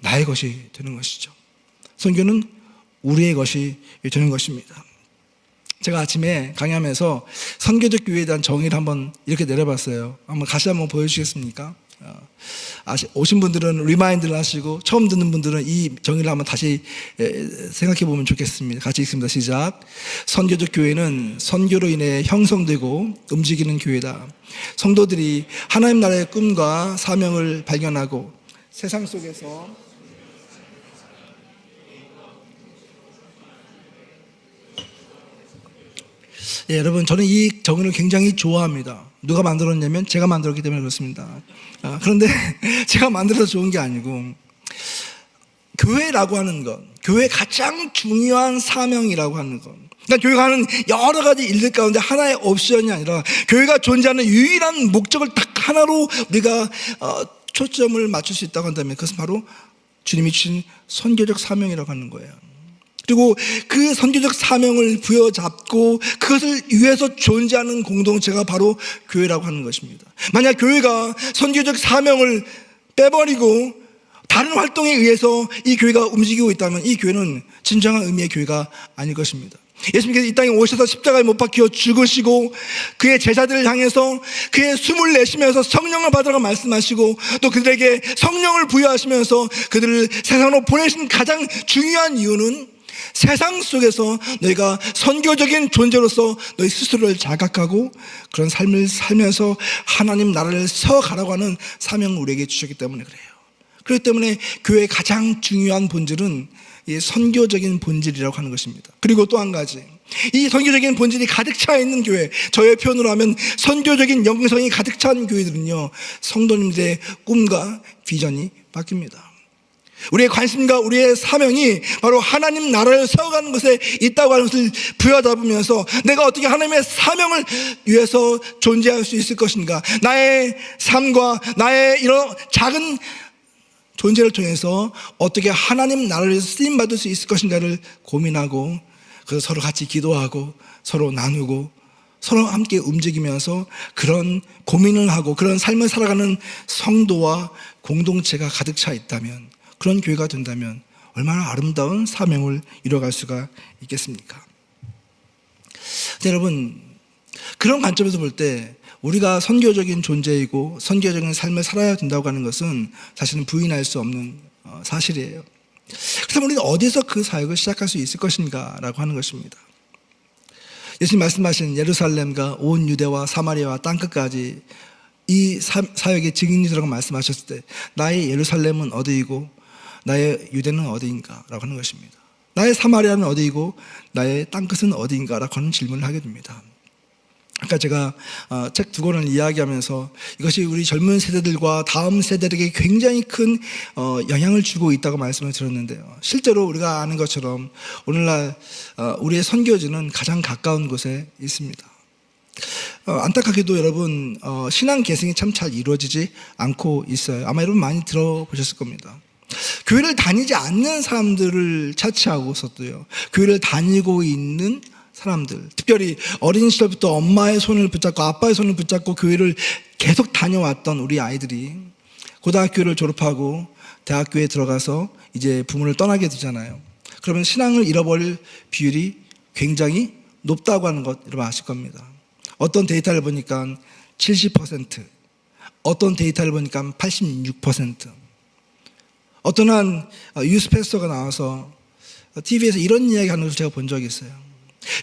나의 것이 되는 것이죠. 선교는 우리의 것이 되는 것입니다. 제가 아침에 강의하면서 선교적 교회에 대한 정의를 한번 이렇게 내려봤어요. 다시 한번 보여주시겠습니까? 오신 분들은 리마인드를 하시고 처음 듣는 분들은 이 정의를 한번 다시 생각해 보면 좋겠습니다. 같이 읽습니다. 시작. 선교적 교회는 선교로 인해 형성되고 움직이는 교회다. 성도들이 하나님 나라의 꿈과 사명을 발견하고 세상 속에서 여러분 저는 이 정의를 굉장히 좋아합니다. 누가 만들었냐면 제가 만들었기 때문에 그렇습니다. 그런데 제가 만들어서 좋은 게 아니고 교회라고 하는 것, 교회의 가장 중요한 사명이라고 하는 것, 그러니까 교회가 하는 여러 가지 일들 가운데 하나의 옵션이 아니라 교회가 존재하는 유일한 목적을 딱 하나로 우리가 초점을 맞출 수 있다고 한다면 그것은 바로 주님이 주신 선교적 사명이라고 하는 거예요. 그리고 그 선교적 사명을 부여잡고 그것을 위해서 존재하는 공동체가 바로 교회라고 하는 것입니다. 만약 교회가 선교적 사명을 빼버리고 다른 활동에 의해서 이 교회가 움직이고 있다면 이 교회는 진정한 의미의 교회가 아닐 것입니다. 예수님께서 이 땅에 오셔서 십자가에 못 박혀 죽으시고 그의 제자들을 향해서 그의 숨을 내쉬면서 성령을 받으라고 말씀하시고 또 그들에게 성령을 부여하시면서 그들을 세상으로 보내신 가장 중요한 이유는 세상 속에서 너희가 선교적인 존재로서 너희 스스로를 자각하고 그런 삶을 살면서 하나님 나라를 세워가라고 하는 사명을 우리에게 주셨기 때문에 그래요. 그렇기 때문에 교회의 가장 중요한 본질은 이 선교적인 본질이라고 하는 것입니다. 그리고 또 한 가지, 이 선교적인 본질이 가득 차 있는 교회, 저의 표현으로 하면 선교적인 영성이 가득 찬 교회들은요 성도님들의 꿈과 비전이 바뀝니다. 우리의 관심과 우리의 사명이 바로 하나님 나라를 세워가는 것에 있다고 하는 것을 부여잡으면서 내가 어떻게 하나님의 사명을 위해서 존재할 수 있을 것인가, 나의 삶과 나의 이런 작은 존재를 통해서 어떻게 하나님 나라를 쓰임받을 수 있을 것인가를 고민하고 그래서 서로 같이 기도하고 서로 나누고 서로 함께 움직이면서 그런 고민을 하고 그런 삶을 살아가는 성도와 공동체가 가득 차 있다면, 그런 교회가 된다면 얼마나 아름다운 사명을 이뤄갈 수가 있겠습니까? 여러분, 그런 관점에서 볼 때 우리가 선교적인 존재이고 선교적인 삶을 살아야 된다고 하는 것은 사실은 부인할 수 없는 사실이에요. 그렇다면 우리는 어디서 그 사역을 시작할 수 있을 것인가 라고 하는 것입니다. 예수님 말씀하신 예루살렘과 온 유대와 사마리아와 땅끝까지 이 사역의 증인이라고 말씀하셨을 때 나의 예루살렘은 어디이고 나의 유대는 어디인가 라고 하는 것입니다. 나의 사마리아는 어디이고 나의 땅끝은 어디인가 라고 하는 질문을 하게 됩니다. 아까 제가 책 2권을 이야기하면서 이것이 우리 젊은 세대들과 다음 세대들에게 굉장히 큰 영향을 주고 있다고 말씀을 드렸는데요, 실제로 우리가 아는 것처럼 오늘날 우리의 선교지는 가장 가까운 곳에 있습니다. 안타깝게도 여러분 신앙 계승이 참 잘 이루어지지 않고 있어요. 아마 여러분 많이 들어보셨을 겁니다. 교회를 다니지 않는 사람들을 차치하고서도요 교회를 다니고 있는 사람들, 특별히 어린 시절부터 엄마의 손을 붙잡고 아빠의 손을 붙잡고 교회를 계속 다녀왔던 우리 아이들이 고등학교를 졸업하고 대학교에 들어가서 이제 부모를 떠나게 되잖아요. 그러면 신앙을 잃어버릴 비율이 굉장히 높다고 하는 것 여러분 아실 겁니다. 어떤 데이터를 보니까 70%, 어떤 데이터를 보니까 86%. 어떤 한 유스 패스터가 나와서 TV에서 이런 이야기 하는 것을 제가 본 적이 있어요.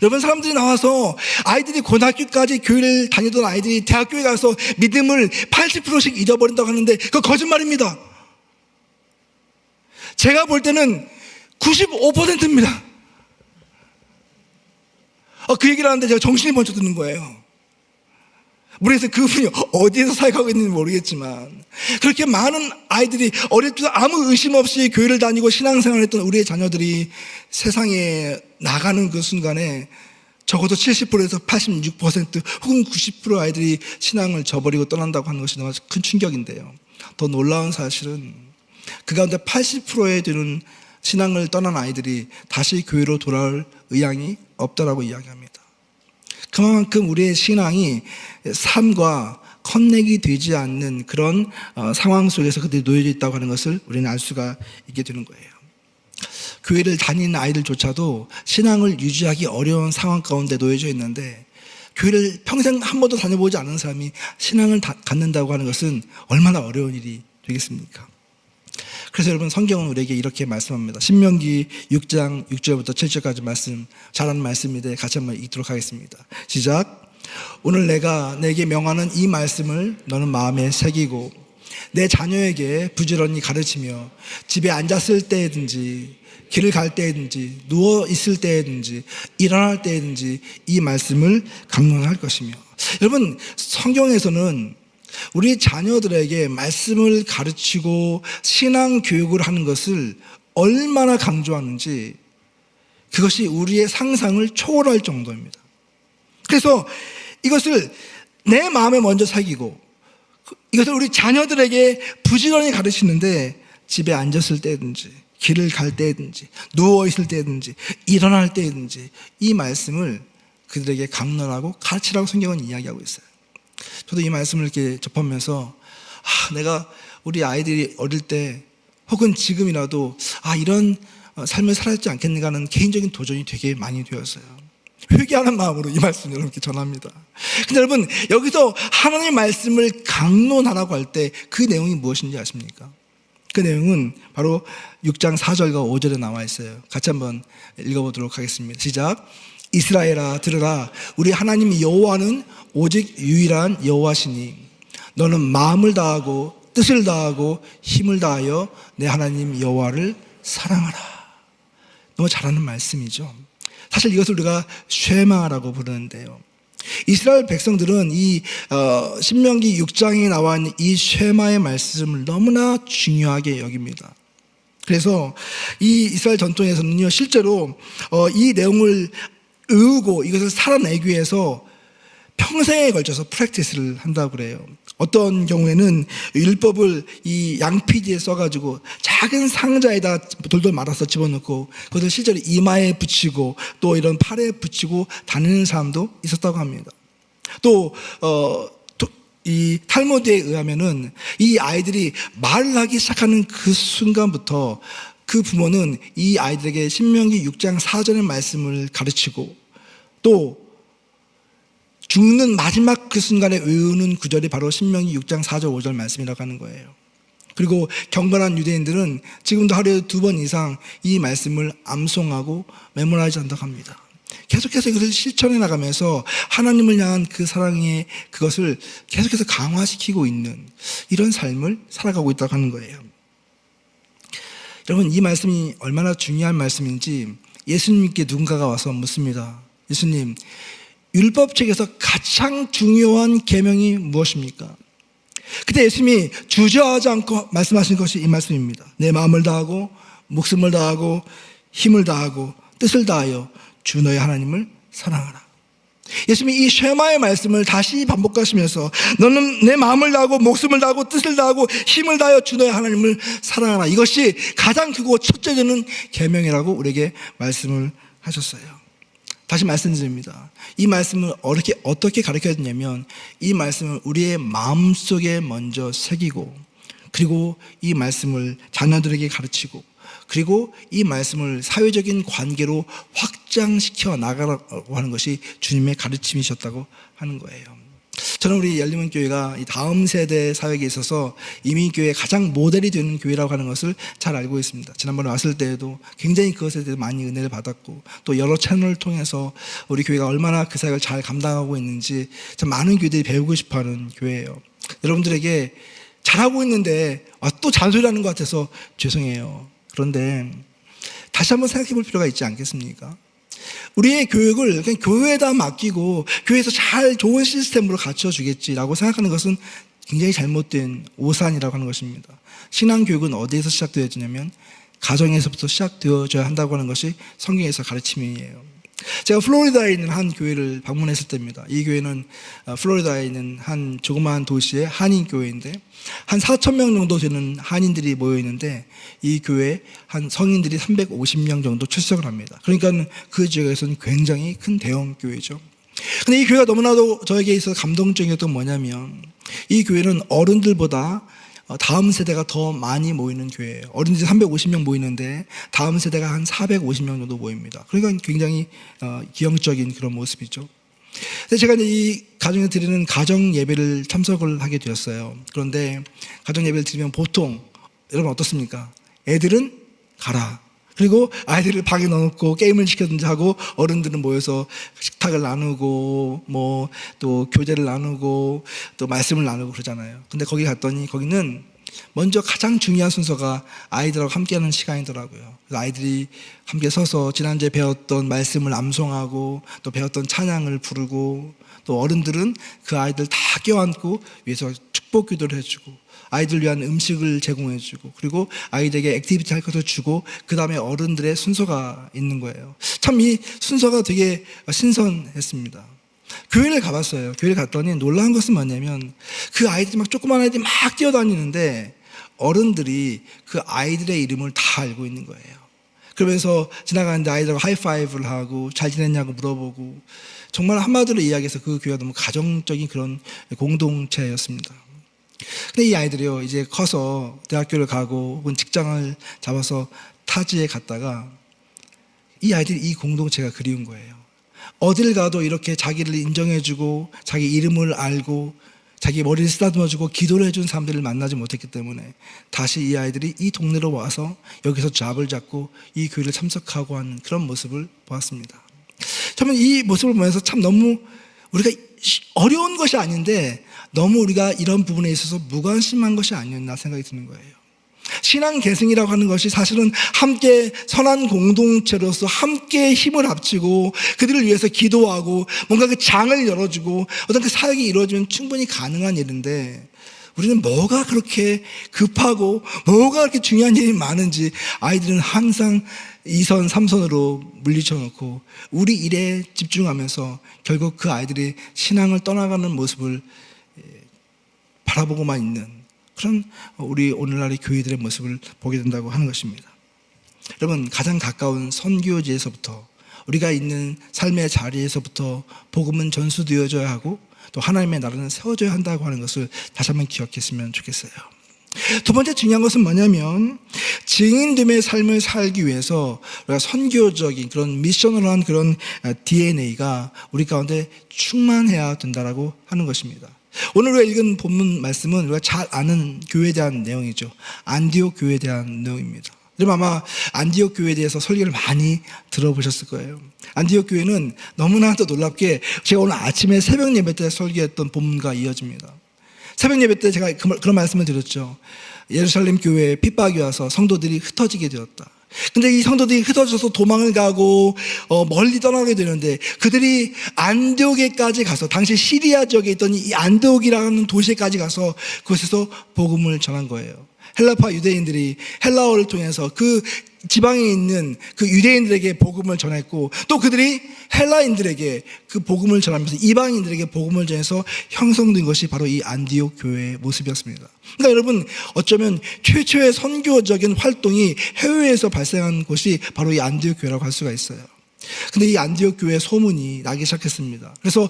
여러분, 사람들이 나와서 아이들이 고등학교까지 교회를 다니던 아이들이 대학교에 가서 믿음을 80%씩 잊어버린다고 하는데 그거 거짓말입니다. 제가 볼 때는 95%입니다. 그 얘기를 하는데 제가 정신이 번쩍 드는 거예요. 우리에서 그분이 어디에서 사역하고 있는지 모르겠지만 그렇게 많은 아이들이 어릴 때 아무 의심 없이 교회를 다니고 신앙생활을 했던 우리의 자녀들이 세상에 나가는 그 순간에 적어도 70%에서 86% 혹은 90% 아이들이 신앙을 저버리고 떠난다고 하는 것이 너무 큰 충격인데요. 더 놀라운 사실은 그 가운데 80%에 되는 신앙을 떠난 아이들이 다시 교회로 돌아올 의향이 없다라고 이야기합니다. 그만큼 우리의 신앙이 삶과 커넥이 되지 않는 그런 상황 속에서 그들이 놓여져 있다고 하는 것을 우리는 알 수가 있게 되는 거예요. 교회를 다니는 아이들조차도 신앙을 유지하기 어려운 상황 가운데 놓여져 있는데 교회를 평생 한 번도 다녀보지 않은 사람이 신앙을 갖는다고 하는 것은 얼마나 어려운 일이 되겠습니까? 그래서 여러분, 성경은 우리에게 이렇게 말씀합니다. 신명기 6장 6절부터 7절까지 말씀, 잘하는 말씀인데 같이 한번 읽도록 하겠습니다. 시작. 오늘 내가 내게 명하는 이 말씀을 너는 마음에 새기고 내 자녀에게 부지런히 가르치며 집에 앉았을 때든지 길을 갈 때든지 누워 있을 때든지 일어날 때든지 이 말씀을 강론할 것이며. 여러분, 성경에서는 우리 자녀들에게 말씀을 가르치고 신앙 교육을 하는 것을 얼마나 강조하는지 그것이 우리의 상상을 초월할 정도입니다. 그래서 이것을 내 마음에 먼저 새기고 이것을 우리 자녀들에게 부지런히 가르치는데 집에 앉았을 때든지 길을 갈 때든지 누워 있을 때든지 일어날 때든지 이 말씀을 그들에게 강론하고 가르치라고 성경은 이야기하고 있어요. 저도 이 말씀을 이렇게 접하면서 내가 우리 아이들이 어릴 때 혹은 지금이라도 이런 삶을 살았지 않겠는가 하는 개인적인 도전이 되게 많이 되었어요. 회개하는 마음으로 이 말씀을 여러분께 전합니다. 근데 여러분, 여기서 하나님의 말씀을 강론하라고 할 때 그 내용이 무엇인지 아십니까? 그 내용은 바로 6장 4절과 5절에 나와 있어요. 같이 한번 읽어보도록 하겠습니다. 시작. 이스라엘아 들으라. 우리 하나님 여호와는 오직 유일한 여호와시니 너는 마음을 다하고 뜻을 다하고 힘을 다하여 내 하나님 여호와를 사랑하라. 너무 잘하는 말씀이죠. 사실 이것을 우리가 쉐마라고 부르는데요. 이스라엘 백성들은 이 신명기 6장에 나와 있는 이 쉐마의 말씀을 너무나 중요하게 여깁니다. 그래서 이 이스라엘 전통에서는요, 실제로 이 내용을 의우고 이것을 살아내기 위해서 평생에 걸쳐서 프랙티스를 한다고 그래요. 어떤 경우에는 율법을 이 양피지에 써가지고 작은 상자에다 돌돌 말아서 집어넣고 그것을 실제로 이마에 붙이고 또 이런 팔에 붙이고 다니는 사람도 있었다고 합니다. 또 이 탈무드에 의하면은 이 아이들이 말을 하기 시작하는 그 순간부터 그 부모는 이 아이들에게 신명기 6장 4절의 말씀을 가르치고 또 죽는 마지막 그 순간에 외우는 구절이 바로 신명기 6장 4절 5절 말씀이라고 하는 거예요. 그리고 경건한 유대인들은 지금도 하루에 2번 이상 이 말씀을 암송하고 메모라이즈 한다고 합니다. 계속해서 이것을 실천해 나가면서 하나님을 향한 그 사랑의 그것을 계속해서 강화시키고 있는 이런 삶을 살아가고 있다고 하는 거예요. 여러분, 이 말씀이 얼마나 중요한 말씀인지 예수님께 누군가가 와서 묻습니다. 예수님, 율법책에서 가장 중요한 계명이 무엇입니까? 그때 예수님이 주저하지 않고 말씀하신 것이 이 말씀입니다. 내 마음을 다하고 목숨을 다하고 힘을 다하고 뜻을 다하여 주 너의 하나님을 사랑하라. 예수님이 이 쉐마의 말씀을 다시 반복하시면서 너는 내 마음을 다하고 목숨을 다하고 뜻을 다하고 힘을 다하여 주 너의 하나님을 사랑하라. 이것이 가장 크고 첫째 되는 계명이라고 우리에게 말씀을 하셨어요. 다시 말씀드립니다. 이 말씀을 어떻게 가르쳐야 되냐면, 이 말씀을 우리의 마음속에 먼저 새기고, 그리고 이 말씀을 자녀들에게 가르치고, 그리고 이 말씀을 사회적인 관계로 확장시켜 나가라고 하는 것이 주님의 가르침이셨다고 하는 거예요. 저는 우리 열림은 교회가 이 다음 세대 사역에 있어서 이미 교회의 가장 모델이 되는 교회라고 하는 것을 잘 알고 있습니다. 지난번에 왔을 때에도 굉장히 그것에 대해서 많이 은혜를 받았고, 또 여러 채널을 통해서 우리 교회가 얼마나 그 사역을 잘 감당하고 있는지 참 많은 교회들이 배우고 싶어하는 교회예요. 여러분들에게 잘하고 있는데 또 잔소리하는 것 같아서 죄송해요. 그런데 다시 한번 생각해 볼 필요가 있지 않겠습니까? 우리의 교육을 그냥 교회에다 맡기고 교회에서 잘 좋은 시스템으로 갖춰주겠지라고 생각하는 것은 굉장히 잘못된 오산이라고 하는 것입니다. 신앙교육은 어디에서 시작되어지냐면 가정에서부터 시작되어져야 한다고 하는 것이 성경에서 가르침이에요. 제가 플로리다에 있는 한 교회를 방문했을 때입니다. 이 교회는 플로리다에 있는 한 조그마한 도시의 한인 교회인데, 한 4,000명 정도 되는 한인들이 모여 있는데, 이 교회에 한 성인들이 350명 정도 출석을 합니다. 그러니까 그 지역에서는 굉장히 큰 대형 교회죠. 근데 이 교회가 너무나도 저에게 있어서 감동적이었던 건 뭐냐면, 이 교회는 어른들보다 다음 세대가 더 많이 모이는 교회예요. 어린이들 350명 모이는데 다음 세대가 한 450명 정도 모입니다. 그러니까 굉장히 기형적인 그런 모습이죠. 근데 제가 이제 이 가정에 드리는 가정 예배를 참석을 하게 되었어요. 그런데 가정 예배를 드리면 보통 여러분 어떻습니까? 애들은 가라. 그리고 아이들을 방에 넣어놓고 게임을 시키든지 하고, 어른들은 모여서 식탁을 나누고 뭐 또 교제를 나누고 또 말씀을 나누고 그러잖아요. 근데 거기 갔더니 거기는 먼저 가장 중요한 순서가 아이들하고 함께하는 시간이더라고요. 아이들이 함께 서서 지난주에 배웠던 말씀을 암송하고 또 배웠던 찬양을 부르고, 또 어른들은 그 아이들 다 껴안고 위에서 축복 기도를 해주고, 아이들 위한 음식을 제공해주고, 그리고 아이들에게 액티비티 할 것을 주고, 그 다음에 어른들의 순서가 있는 거예요. 참 이 순서가 되게 신선했습니다. 교회를 가봤어요. 교회를 갔더니 놀라운 것은 뭐냐면, 그 아이들이 조그만 아이들이 막 뛰어다니는데 어른들이 그 아이들의 이름을 다 알고 있는 거예요. 그러면서 지나가는데 아이들하고 하이파이브를 하고 잘 지냈냐고 물어보고, 정말 한마디로 이야기해서 그 교회가 너무 가정적인 그런 공동체였습니다. 근데 이 아이들이요, 이제 커서 대학교를 가고 혹은 직장을 잡아서 타지에 갔다가 이 아이들이 이 공동체가 그리운 거예요. 어딜 가도 이렇게 자기를 인정해주고 자기 이름을 알고 자기 머리를 쓰다듬어주고 기도를 해준 사람들을 만나지 못했기 때문에 다시 이 아이들이 이 동네로 와서 여기서 잡을 잡고 이 교회를 참석하고 하는 그런 모습을 보았습니다. 저는 이 모습을 보면서 참 너무 우리가 어려운 것이 아닌데 너무 우리가 이런 부분에 있어서 무관심한 것이 아니었나 생각이 드는 거예요. 신앙 계승이라고 하는 것이 사실은 함께 선한 공동체로서 함께 힘을 합치고 그들을 위해서 기도하고 뭔가 그 장을 열어주고 어떤 그 사역이 이루어지면 충분히 가능한 일인데, 우리는 뭐가 그렇게 급하고 뭐가 그렇게 중요한 일이 많은지 아이들은 항상 2선, 3선으로 물리쳐 놓고 우리 일에 집중하면서 결국 그 아이들이 신앙을 떠나가는 모습을 바라보고만 있는 그런 우리 오늘날의 교회들의 모습을 보게 된다고 하는 것입니다. 여러분, 가장 가까운 선교지에서부터 우리가 있는 삶의 자리에서부터 복음은 전수되어져야 하고 또 하나님의 나라는 세워져야 한다고 하는 것을 다시 한번 기억했으면 좋겠어요. 두 번째 중요한 것은 뭐냐면, 증인됨의 삶을 살기 위해서 우리가 선교적인 그런 미셔널한 그런 DNA가 우리 가운데 충만해야 된다라고 하는 것입니다. 오늘 우리가 읽은 본문 말씀은 우리가 잘 아는 교회에 대한 내용이죠. 안디옥 교회에 대한 내용입니다. 여러분 아마 안디옥 교회에 대해서 설교를 많이 들어보셨을 거예요. 안디옥 교회는 너무나도 놀랍게 제가 오늘 아침에 새벽 예배 때 설교했던 본문과 이어집니다. 새벽 예배 때 제가 그런 말씀을 드렸죠. 예루살렘 교회에 핍박이 와서 성도들이 흩어지게 되었다. 근데 이 성도들이 흩어져서 도망을 가고 멀리 떠나게 되는데, 그들이 안디옥에까지 가서 당시 시리아 지역에 있던 이 안디옥이라는 도시에까지 가서 그곳에서 복음을 전한 거예요. 헬라파 유대인들이 헬라어를 통해서 그 지방에 있는 그 유대인들에게 복음을 전했고, 또 그들이 헬라인들에게 그 복음을 전하면서 이방인들에게 복음을 전해서 형성된 것이 바로 이 안디옥 교회의 모습이었습니다. 그러니까 여러분, 어쩌면 최초의 선교적인 활동이 해외에서 발생한 곳이 바로 이 안디옥 교회라고 할 수가 있어요. 근데 이 안디옥 교회 소문이 나기 시작했습니다. 그래서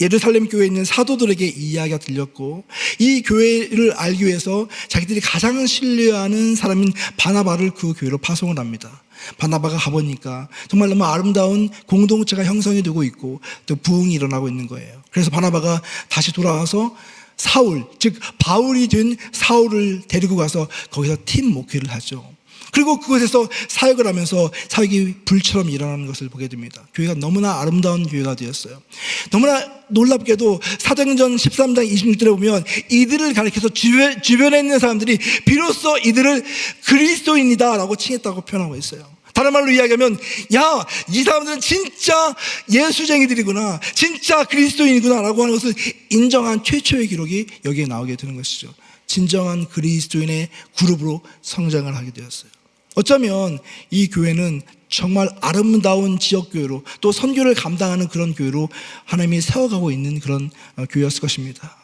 예루살렘 교회에 있는 사도들에게 이 이야기가 들렸고, 이 교회를 알기 위해서 자기들이 가장 신뢰하는 사람인 바나바를 그 교회로 파송을 합니다. 바나바가 가보니까 정말 너무 아름다운 공동체가 형성이 되고 있고 또 부흥이 일어나고 있는 거예요. 그래서 바나바가 다시 돌아와서 사울, 즉 바울이 된 사울을 데리고 가서 거기서 팀 목회를 하죠. 그리고 그곳에서 사역을 하면서 사역이 불처럼 일어나는 것을 보게 됩니다. 교회가 너무나 아름다운 교회가 되었어요. 너무나 놀랍게도 사도행전 13장 26절에 보면 이들을 가리켜서 주변에 있는 사람들이 비로소 이들을 그리스도인이다 라고 칭했다고 표현하고 있어요. 다른 말로 이야기하면, 야, 이 사람들은 진짜 예수쟁이들이구나, 진짜 그리스도인이구나 라고 하는 것을 인정한 최초의 기록이 여기에 나오게 되는 것이죠. 진정한 그리스도인의 그룹으로 성장을 하게 되었어요. 어쩌면 이 교회는 정말 아름다운 지역교회로, 또 선교를 감당하는 그런 교회로 하나님이 세워가고 있는 그런 교회였을 것입니다.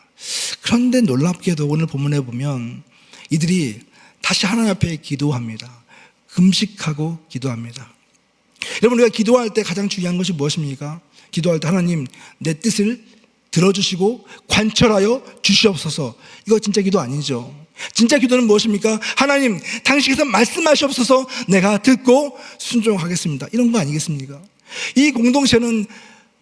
그런데 놀랍게도 오늘 본문에 보면 이들이 다시 하나님 앞에 기도합니다. 금식하고 기도합니다. 여러분, 우리가 기도할 때 가장 중요한 것이 무엇입니까? 기도할 때 하나님, 내 뜻을 들어주시고 관철하여 주시옵소서. 이거 진짜 기도 아니죠. 진짜 기도는 무엇입니까? 하나님, 당신께서 말씀하시옵소서, 내가 듣고 순종하겠습니다. 이런 거 아니겠습니까? 이 공동체는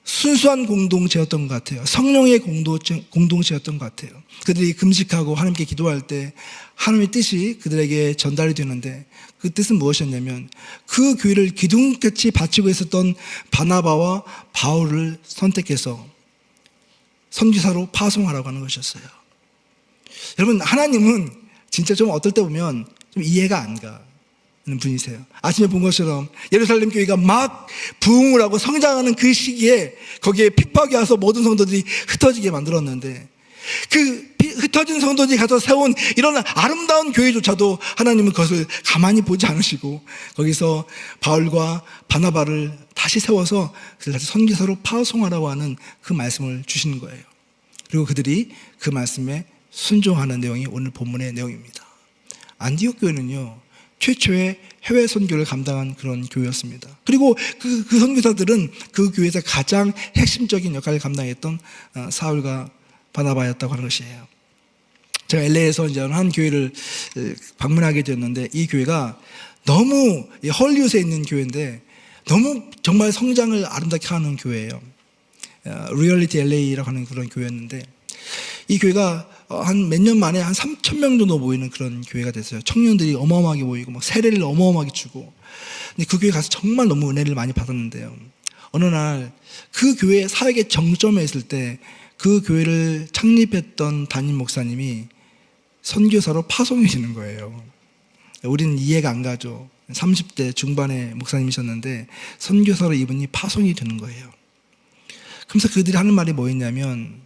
순수한 공동체였던 것 같아요. 성령의 공동체였던 것 같아요. 그들이 금식하고 하나님께 기도할 때 하나님의 뜻이 그들에게 전달이 되는데, 그 뜻은 무엇이었냐면 그 교회를 기둥같이 바치고 있었던 바나바와 바울을 선택해서 선교사로 파송하라고 하는 것이었어요. 여러분, 하나님은 진짜 좀 어떨 때 보면 좀 이해가 안 가는 분이세요. 아침에 본 것처럼 예루살렘 교회가 막 부흥을 하고 성장하는 그 시기에 거기에 핍박이 와서 모든 성도들이 흩어지게 만들었는데, 그 흩어진 성도들이 가서 세운 이런 아름다운 교회조차도 하나님은 그것을 가만히 보지 않으시고 거기서 바울과 바나바를 다시 세워서 그들 다시 선교사로 파송하라고 하는 그 말씀을 주시는 거예요. 그리고 그들이 그 말씀에 순종하는 내용이 오늘 본문의 내용입니다. 안디옥 교회는요, 최초의 해외 선교를 감당한 그런 교회였습니다. 그리고 그 선교사들은 그 교회에서 가장 핵심적인 역할을 감당했던 사울과 바나바였다고 하는 것이에요. 제가 LA에서 이제 한 교회를 방문하게 되었는데, 이 교회가 너무 헐리우드에 있는 교회인데 너무 정말 성장을 아름답게 하는 교회예요. 리얼리티 LA라고 하는 그런 교회였는데, 이 교회가 한 몇 년 만에 한 3,000명 정도 모이는 그런 교회가 됐어요. 청년들이 어마어마하게 모이고 막 세례를 어마어마하게 주고. 근데 그 교회 가서 정말 너무 은혜를 많이 받았는데요, 어느 날 그 교회 사역의 정점에 있을 때 그 교회를 창립했던 담임 목사님이 선교사로 파송이 되는 거예요. 우리는 이해가 안 가죠. 30대 중반의 목사님이셨는데 선교사로 이분이 파송이 되는 거예요. 그러면서 그들이 하는 말이 뭐였냐면,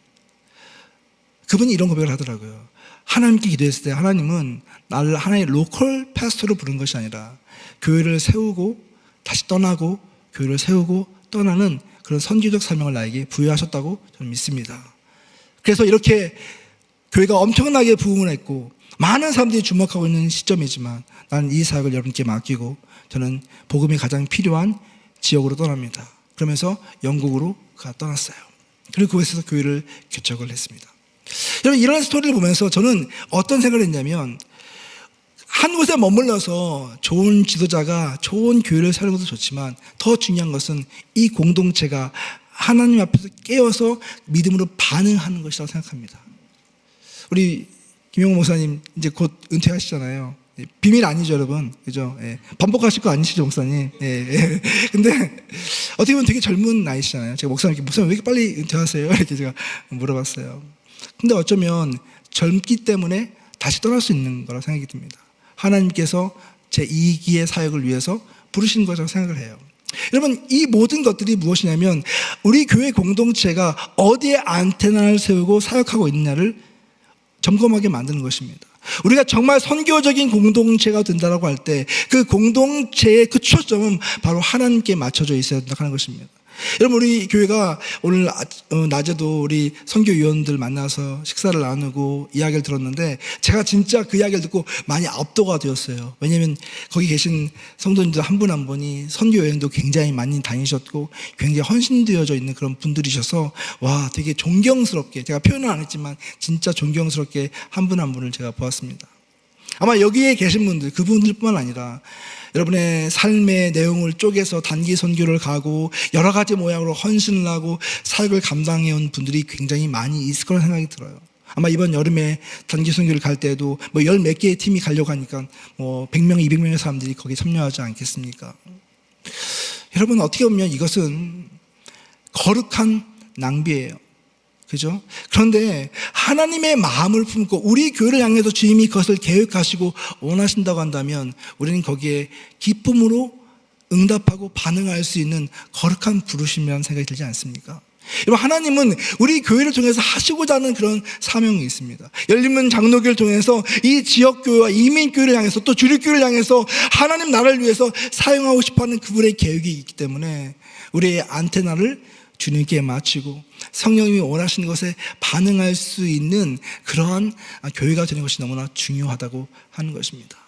그분이 이런 고백을 하더라고요. 하나님께 기도했을 때 하나님은 나를 하나의 로컬 패스터로 부른 것이 아니라 교회를 세우고 다시 떠나고 교회를 세우고 떠나는 그런 선교적 사명을 나에게 부여하셨다고 저는 믿습니다. 그래서 이렇게 교회가 엄청나게 부흥을 했고 많은 사람들이 주목하고 있는 시점이지만 나는 이 사역을 여러분께 맡기고 저는 복음이 가장 필요한 지역으로 떠납니다. 그러면서 영국으로 떠났어요. 그리고 그곳에서 교회를 개척을 했습니다. 여러분, 이런 스토리를 보면서 저는 어떤 생각을 했냐면, 한 곳에 머물러서 좋은 지도자가 좋은 교회를 세우는 것도 좋지만 더 중요한 것은 이 공동체가 하나님 앞에서 깨어서 믿음으로 반응하는 것이라고 생각합니다. 우리 김용호 목사님 이제 곧 은퇴하시잖아요. 비밀 아니죠, 여러분? 그죠? 예. 반복하실 거 아니시죠, 목사님? 예, 예. 근데 어떻게 보면 되게 젊은 나이시잖아요. 제가 목사님 왜 이렇게 빨리 은퇴하세요? 이렇게 제가 물어봤어요. 근데 어쩌면 젊기 때문에 다시 떠날 수 있는 거라고 생각이 듭니다. 하나님께서 제 2기의 사역을 위해서 부르신 것이라고 생각을 해요. 여러분, 이 모든 것들이 무엇이냐면 우리 교회 공동체가 어디에 안테나를 세우고 사역하고 있느냐를 점검하게 만드는 것입니다. 우리가 정말 선교적인 공동체가 된다고 할 때 그 공동체의 그 초점은 바로 하나님께 맞춰져 있어야 된다고 하는 것입니다. 여러분, 우리 교회가 오늘 낮에도 우리 선교위원들 만나서 식사를 나누고 이야기를 들었는데, 제가 진짜 그 이야기를 듣고 많이 압도가 되었어요. 왜냐하면 거기 계신 성도님들 한 분 한 분이 선교 여행도 굉장히 많이 다니셨고 굉장히 헌신되어져 있는 그런 분들이셔서, 와, 되게 존경스럽게, 제가 표현은 안 했지만 진짜 존경스럽게 한 분 한 분을 제가 보았습니다. 아마 여기에 계신 분들, 그분들뿐만 아니라 여러분의 삶의 내용을 쪼개서 단기 선교를 가고 여러 가지 모양으로 헌신을 하고 사역을 감당해온 분들이 굉장히 많이 있을 거라는 생각이 들어요. 아마 이번 여름에 단기 선교를 갈 때에도 뭐 열 몇 개의 팀이 가려고 하니까 뭐 100명, 200명의 사람들이 거기에 참여하지 않겠습니까? 여러분, 어떻게 보면 이것은 거룩한 낭비예요. 그죠? 그런데 하나님의 마음을 품고 우리 교회를 향해서 주님이 그것을 계획하시고 원하신다고 한다면 우리는 거기에 기쁨으로 응답하고 반응할 수 있는 거룩한 부르심이라는 생각이 들지 않습니까? 여러분, 하나님은 우리 교회를 통해서 하시고자 하는 그런 사명이 있습니다. 열린문 장로교를 통해서 이 지역교회와 이민교회를 향해서 또 주립교회를 향해서 하나님 나라를 위해서 사용하고 싶어하는 그분의 계획이 있기 때문에 우리의 안테나를 주님께 맞추고 성령님이 원하시는 것에 반응할 수 있는 그러한 교회가 되는 것이 너무나 중요하다고 하는 것입니다.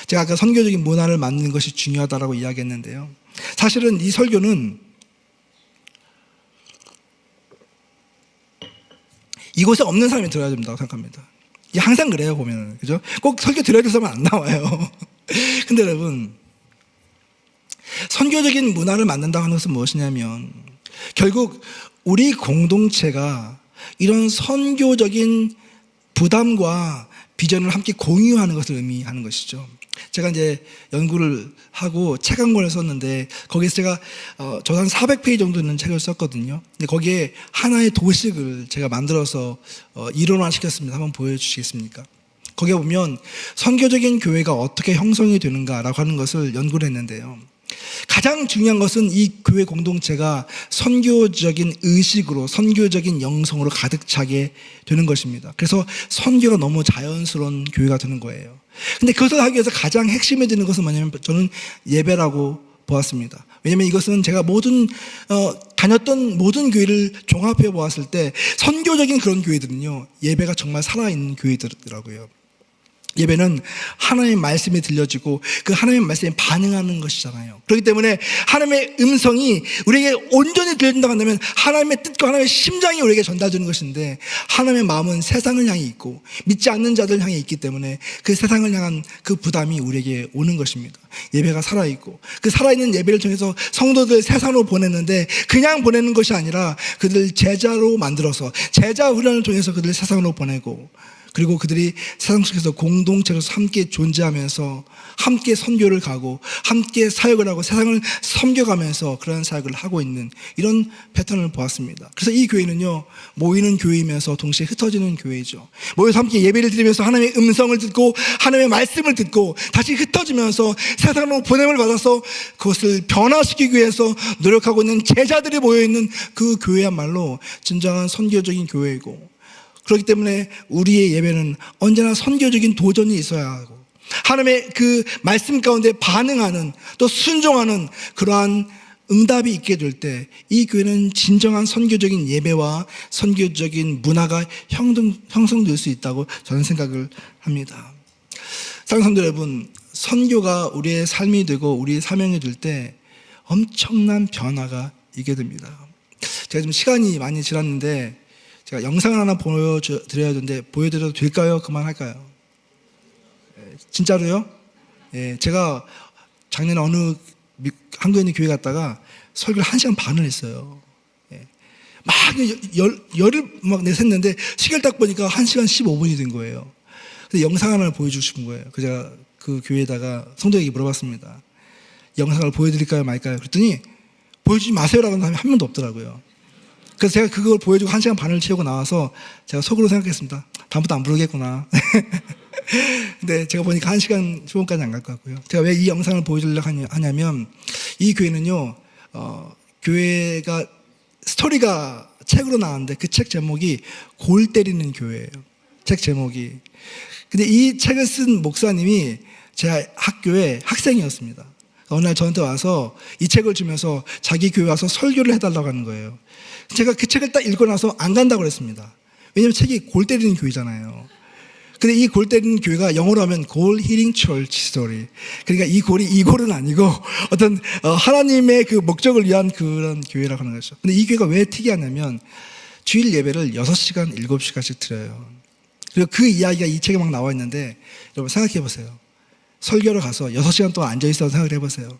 제가 아까 선교적인 문화를 만드는 것이 중요하다고 이야기했는데요, 사실은 이 설교는 이곳에 없는 사람이 들어야 된다고 생각합니다. 항상 그래요, 보면은. 그죠? 꼭 설교 들어야 될 사람은 안 나와요. 근데 여러분, 선교적인 문화를 만든다고 하는 것은 무엇이냐면 결국 우리 공동체가 이런 선교적인 부담과 비전을 함께 공유하는 것을 의미하는 것이죠. 제가 이제 연구를 하고 책 한 권을 썼는데 거기서 제가 저도 한 400페이지 정도 있는 책을 썼거든요. 근데 거기에 하나의 도식을 제가 만들어서 이론화시켰습니다. 한번 보여주시겠습니까? 거기에 보면 선교적인 교회가 어떻게 형성이 되는가라고 하는 것을 연구를 했는데요, 가장 중요한 것은 이 교회 공동체가 선교적인 의식으로 선교적인 영성으로 가득 차게 되는 것입니다. 그래서 선교가 너무 자연스러운 교회가 되는 거예요. 근데 그것을 하기 위해서 가장 핵심이 되는 것은 뭐냐면 저는 예배라고 보았습니다. 왜냐하면 이것은 제가 다녔던 모든 교회를 종합해 보았을 때 선교적인 그런 교회들은요, 예배가 정말 살아있는 교회들이더라고요. 예배는 하나님의 말씀이 들려지고 그 하나님의 말씀에 반응하는 것이잖아요. 그렇기 때문에 하나님의 음성이 우리에게 온전히 들려진다고 한다면 하나님의 뜻과 하나님의 심장이 우리에게 전달되는 것인데, 하나님의 마음은 세상을 향해 있고 믿지 않는 자들 향해 있기 때문에 그 세상을 향한 그 부담이 우리에게 오는 것입니다. 예배가 살아있고 그 살아있는 예배를 통해서 성도들 세상으로 보냈는데 그냥 보내는 것이 아니라 그들을 제자로 만들어서 제자 훈련을 통해서 그들을 세상으로 보내고, 그리고 그들이 세상 속에서 공동체로서 함께 존재하면서 함께 선교를 가고 함께 사역을 하고 세상을 섬겨가면서 그런 사역을 하고 있는 이런 패턴을 보았습니다. 그래서 이 교회는요, 모이는 교회이면서 동시에 흩어지는 교회이죠. 모여서 함께 예배를 드리면서 하나님의 음성을 듣고 하나님의 말씀을 듣고 다시 흩어지면서 세상으로 보냄을 받아서 그것을 변화시키기 위해서 노력하고 있는 제자들이 모여있는 그 교회야말로 진정한 선교적인 교회이고, 그렇기 때문에 우리의 예배는 언제나 선교적인 도전이 있어야 하고 하나님의 그 말씀 가운데 반응하는 또 순종하는 그러한 응답이 있게 될 때 이 교회는 진정한 선교적인 예배와 선교적인 문화가 형성될 수 있다고 저는 생각을 합니다. 사랑하는 성도 여러분, 선교가 우리의 삶이 되고 우리의 사명이 될 때 엄청난 변화가 있게 됩니다. 제가 지금 시간이 많이 지났는데 제가 영상을 하나 보여드려야 되는데 보여드려도 될까요? 그만할까요? 진짜로요? 제가 작년에 어느 한국에 있는 교회 갔다가 설교를 1시간 반을 했어요. 막 열을 막 내샜는데 시계를 딱 보니까 1시간 15분이 된 거예요. 근데 영상 하나를 보여주고 싶은 거예요. 그래서 제가 그 교회에다가 성도에게 물어봤습니다. 영상을 보여드릴까요? 말까요? 그랬더니 보여주지 마세요라고 하는 사람이 한 명도 없더라고요. 그래서 제가 그걸 보여주고 1시간 반을 채우고 나와서 제가 속으로 생각했습니다. 다음부터 안 부르겠구나. 근데 제가 보니까 1시간 15분까지 안 갈 것 같고요. 제가 왜 이 영상을 보여주려고 하냐면 이 교회는요, 교회가 스토리가 책으로 나왔는데 그 책 제목이 골 때리는 교회예요. 책 제목이. 근데 이 책을 쓴 목사님이 제 학교의 학생이었습니다. 어느 날 저한테 와서 이 책을 주면서 자기 교회 와서 설교를 해달라고 하는 거예요. 제가 그 책을 딱 읽고 나서 안 간다고 그랬습니다. 왜냐하면 책이 골 때리는 교회잖아요. 근데 이 골 때리는 교회가 영어로 하면 골 히링 철치 스토리. 그러니까 이 골이 이 골은 아니고 어떤 하나님의 그 목적을 위한 그런 교회라고 하는 거죠. 근데 이 교회가 왜 특이하냐면 주일 예배를 6시간, 7시간씩 드려요. 그리고 그 이야기가 이 책에 막 나와 있는데 여러분 생각해 보세요. 설교를 가서 6시간 동안 앉아있어서 생각을 해보세요.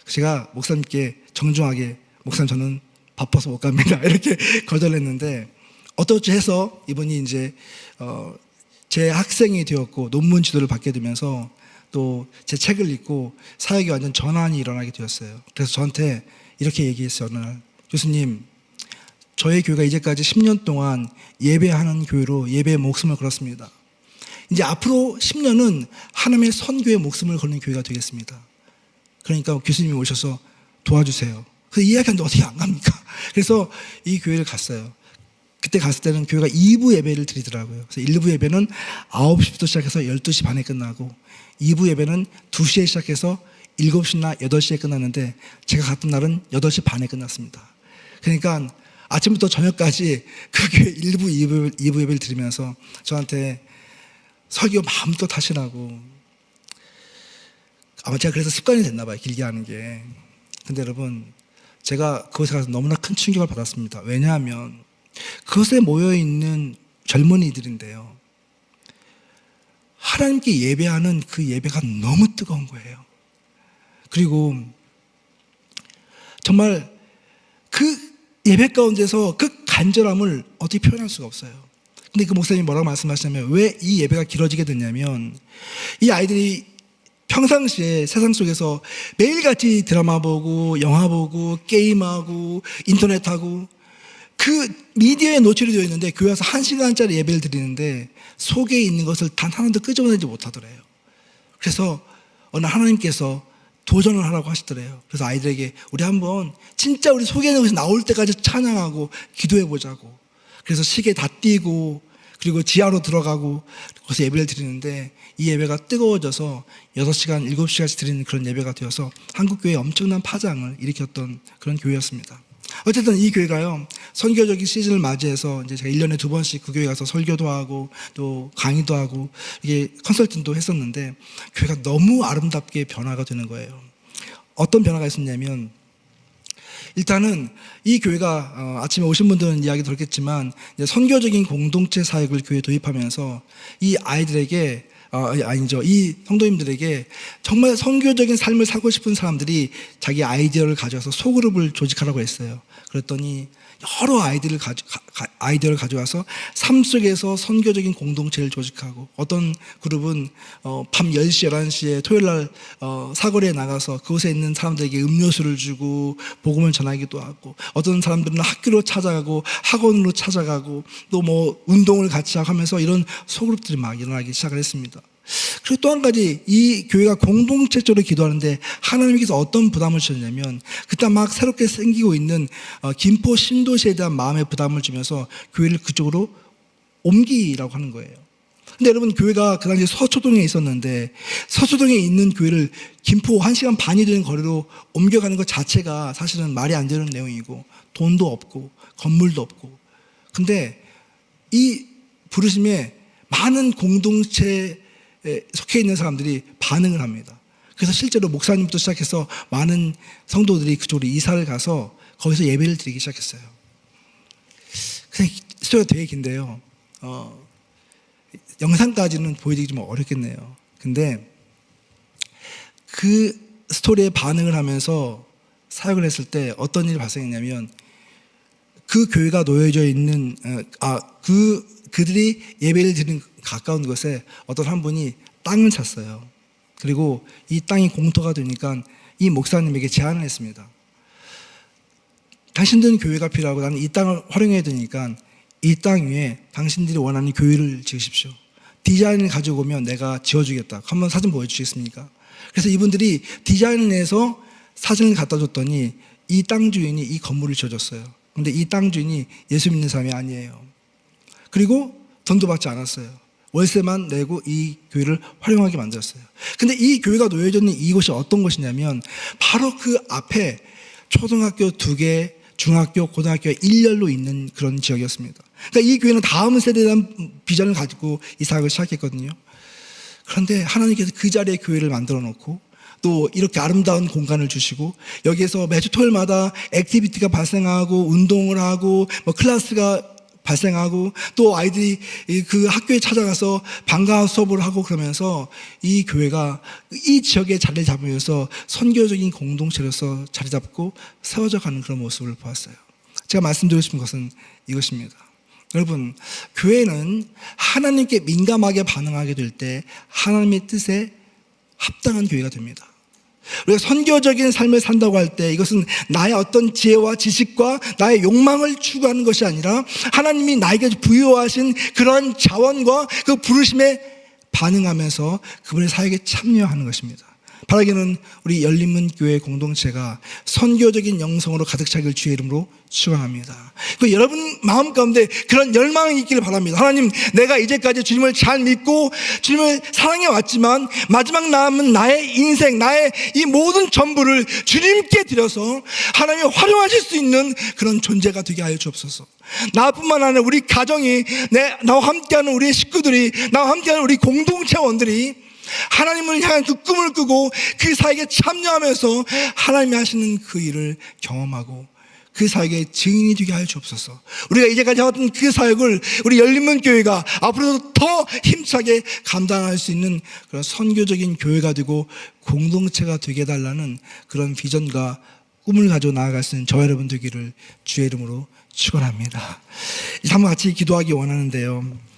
제가 목사님께 정중하게 목사님 저는 바빠서 못 갑니다. 이렇게 거절했는데 어떻게 해서 이분이 이제 제 학생이 되었고 논문 지도를 받게 되면서 또 제 책을 읽고 사역에 완전 전환이 일어나게 되었어요. 그래서 저한테 이렇게 얘기했어요. 어느 날 교수님 저희 교회가 이제까지 10년 동안 예배하는 교회로 예배의 목숨을 걸었습니다. 이제 앞으로 10년은 하나님의 선교에 목숨을 거는 교회가 되겠습니다. 그러니까 교수님이 오셔서 도와주세요. 그 이야기하는데 어떻게 안 갑니까? 그래서 이 교회를 갔어요. 그때 갔을 때는 교회가 2부 예배를 드리더라고요. 그래서 1부 예배는 9시부터 시작해서 12시 반에 끝나고 2부 예배는 2시에 시작해서 7시나 8시에 끝났는데 제가 갔던 날은 8시 반에 끝났습니다. 그러니까 아침부터 저녁까지 그 교회 1부, 2부 예배를 드리면서 저한테 설교 마음껏 하시라고. 아마 제가 그래서 습관이 됐나 봐요. 길게 하는 게. 근데 여러분 제가 그곳에 가서 너무나 큰 충격을 받았습니다. 왜냐하면 그것에 모여있는 젊은이들인데요. 하나님께 예배하는 그 예배가 너무 뜨거운 거예요. 그리고 정말 그 예배 가운데서 그 간절함을 어떻게 표현할 수가 없어요. 근데 그 목사님이 뭐라고 말씀하시냐면 왜 이 예배가 길어지게 됐냐면 이 아이들이 평상시에 세상 속에서 매일같이 드라마 보고 영화 보고 게임하고 인터넷하고 그 미디어에 노출이 되어 있는데 교회 와서 1시간짜리 예배를 드리는데 속에 있는 것을 단 하나도 끄집어내지 못하더래요. 그래서 어느 하나님께서 도전을 하라고 하시더래요. 그래서 아이들에게 우리 한번 진짜 우리 속에 있는 것이 나올 때까지 찬양하고 기도해 보자고. 그래서 시계 다 띄고 그리고 지하로 들어가고 거기서 예배를 드리는데 이 예배가 뜨거워져서 6시간, 7시간씩 드리는 그런 예배가 되어서 한국교회에 엄청난 파장을 일으켰던 그런 교회였습니다. 어쨌든 이 교회가요, 선교적인 시즌을 맞이해서 이제 제가 1년에 2번씩 그 교회 가서 설교도 하고 또 강의도 하고 이게 컨설팅도 했었는데 교회가 너무 아름답게 변화가 되는 거예요. 어떤 변화가 있었냐면 일단은 이 교회가 아침에 오신 분들은 이야기 들었겠지만 이제 선교적인 공동체 사역을 교회에 도입하면서 이 아이들에게 이 성도님들에게 정말 선교적인 삶을 살고 싶은 사람들이 자기 아이디어를 가져와서 소그룹을 조직하라고 했어요. 그랬더니 여러 아이디어를 가져와서 삶 속에서 선교적인 공동체를 조직하고 어떤 그룹은 밤 10시, 11시에 토요일날 사거리에 나가서 그곳에 있는 사람들에게 음료수를 주고 복음을 전하기도 하고 어떤 사람들은 학교로 찾아가고 학원으로 찾아가고 또 뭐 운동을 같이 하면서 이런 소그룹들이 막 일어나기 시작을 했습니다. 그리고 또 한 가지 이 교회가 공동체적으로 기도하는데 하나님께서 어떤 부담을 주셨냐면 그때 막 새롭게 생기고 있는 김포 신도시에 대한 마음의 부담을 주면서 교회를 그쪽으로 옮기라고 하는 거예요. 근데 여러분 교회가 그 당시 서초동에 있었는데 서초동에 있는 교회를 김포 1시간 반이 되는 거리로 옮겨가는 것 자체가 사실은 말이 안 되는 내용이고 돈도 없고 건물도 없고 근데 이 부르심에 많은 공동체에 속해 있는 사람들이 반응을 합니다. 그래서 실제로 목사님부터 시작해서 많은 성도들이 그쪽으로 이사를 가서 거기서 예배를 드리기 시작했어요. 그냥 스토리가 되게 긴데요. 영상까지는 보여드리기 좀 어렵겠네요. 근데 그 스토리에 반응을 하면서 사역을 했을 때 어떤 일이 발생했냐면 그 교회가 놓여져 있는 그들이 예배를 드리는 가까운 곳에 어떤 한 분이 땅을 샀어요. 그리고 이 땅이 공터가 되니까 이 목사님에게 제안을 했습니다. 당신들은 교회가 필요하고 나는 이 땅을 활용해야 되니까 이 땅 위에 당신들이 원하는 교회를 지으십시오. 디자인을 가지고 오면 내가 지어주겠다. 한번 사진 보여주시겠습니까? 그래서 이분들이 디자인을 내서 사진을 갖다 줬더니 이 땅 주인이 이 건물을 지어줬어요. 근데 이 땅 주인이 예수 믿는 사람이 아니에요. 그리고 돈도 받지 않았어요. 월세만 내고 이 교회를 활용하게 만들었어요. 근데 이 교회가 놓여져 있는 이곳이 어떤 곳이냐면 바로 그 앞에 초등학교 2개, 중학교, 고등학교가 일렬로 있는 그런 지역이었습니다. 그러니까 이 교회는 다음 세대에 대한 비전을 가지고 이 사역을 시작했거든요. 그런데 하나님께서 그 자리에 교회를 만들어 놓고 또 이렇게 아름다운 공간을 주시고 여기에서 매주 토요일마다 액티비티가 발생하고 운동을 하고 뭐 클래스가 발생하고 또 아이들이 그 학교에 찾아가서 방과 수업을 하고 그러면서 이 교회가 이 지역에 자리를 잡으면서 선교적인 공동체로서 자리 잡고 세워져 가는 그런 모습을 보았어요. 제가 말씀드리고 싶은 것은 이것입니다. 여러분, 교회는 하나님께 민감하게 반응하게 될 때 하나님의 뜻에 합당한 교회가 됩니다. 우리가 선교적인 삶을 산다고 할 때 이것은 나의 어떤 지혜와 지식과 나의 욕망을 추구하는 것이 아니라 하나님이 나에게 부여하신 그러한 자원과 그 부르심에 반응하면서 그분의 사역에 참여하는 것입니다. 바라기는 우리 열린문교회 공동체가 선교적인 영성으로 가득 차길 주의 이름으로 축원합니다. 그 여러분 마음 가운데 그런 열망이 있기를 바랍니다. 하나님, 내가 이제까지 주님을 잘 믿고 주님을 사랑해 왔지만 마지막 남은 나의 인생, 나의 이 모든 전부를 주님께 드려서 하나님이 활용하실 수 있는 그런 존재가 되게 하여 주옵소서. 나뿐만 아니라 우리 가정이, 나와 함께하는 우리 식구들이, 나와 함께하는 우리 공동체원들이 하나님을 향한 그 꿈을 꾸고 그 사역에 참여하면서 하나님이 하시는 그 일을 경험하고 그 사역의 증인이 되게 하여 주옵소서. 우리가 이제까지 해왔던 그 사역을 우리 열린문교회가 앞으로도 더 힘차게 감당할 수 있는 그런 선교적인 교회가 되고 공동체가 되게 해달라는 그런 비전과 꿈을 가지고 나아갈 수 있는 저와 여러분 되기를 주의 이름으로 축원합니다. 이제 한번 같이 기도하기 원하는데요,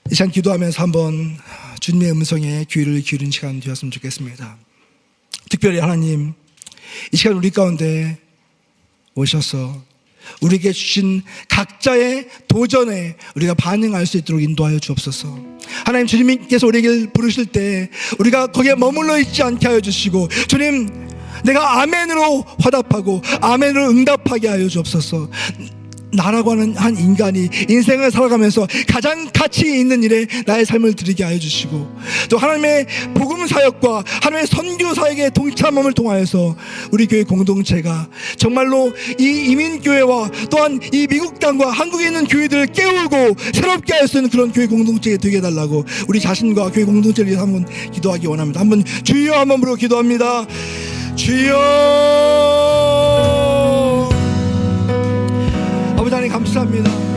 이 시간 기도하면서 한번 주님의 음성에 귀를 기울이는 시간 되었으면 좋겠습니다. 특별히 하나님, 이 시간 우리 가운데 오셔서 우리에게 주신 각자의 도전에 우리가 반응할 수 있도록 인도하여 주옵소서. 하나님, 주님께서 우리에게 부르실 때 우리가 거기에 머물러 있지 않게 하여 주시고, 주님, 내가 아멘으로 화답하고 아멘으로 응답하게 하여 주옵소서. 나라고 하는 한 인간이 인생을 살아가면서 가장 가치 있는 일에 나의 삶을 드리게 하여 주시고, 또 하나님의 복음 사역과 하나님의 선교 사역의 동참함을 통하여서 우리 교회 공동체가 정말로 이 이민교회와 또한 이 미국 땅과 한국에 있는 교회들을 깨우고 새롭게 할 수 있는 그런 교회 공동체가 되게 해달라고 우리 자신과 교회 공동체를 위해서 한번 기도하기 원합니다. 한번 주여 한번 부르고 기도합니다. 주여. 아버지 하나님 감사합니다.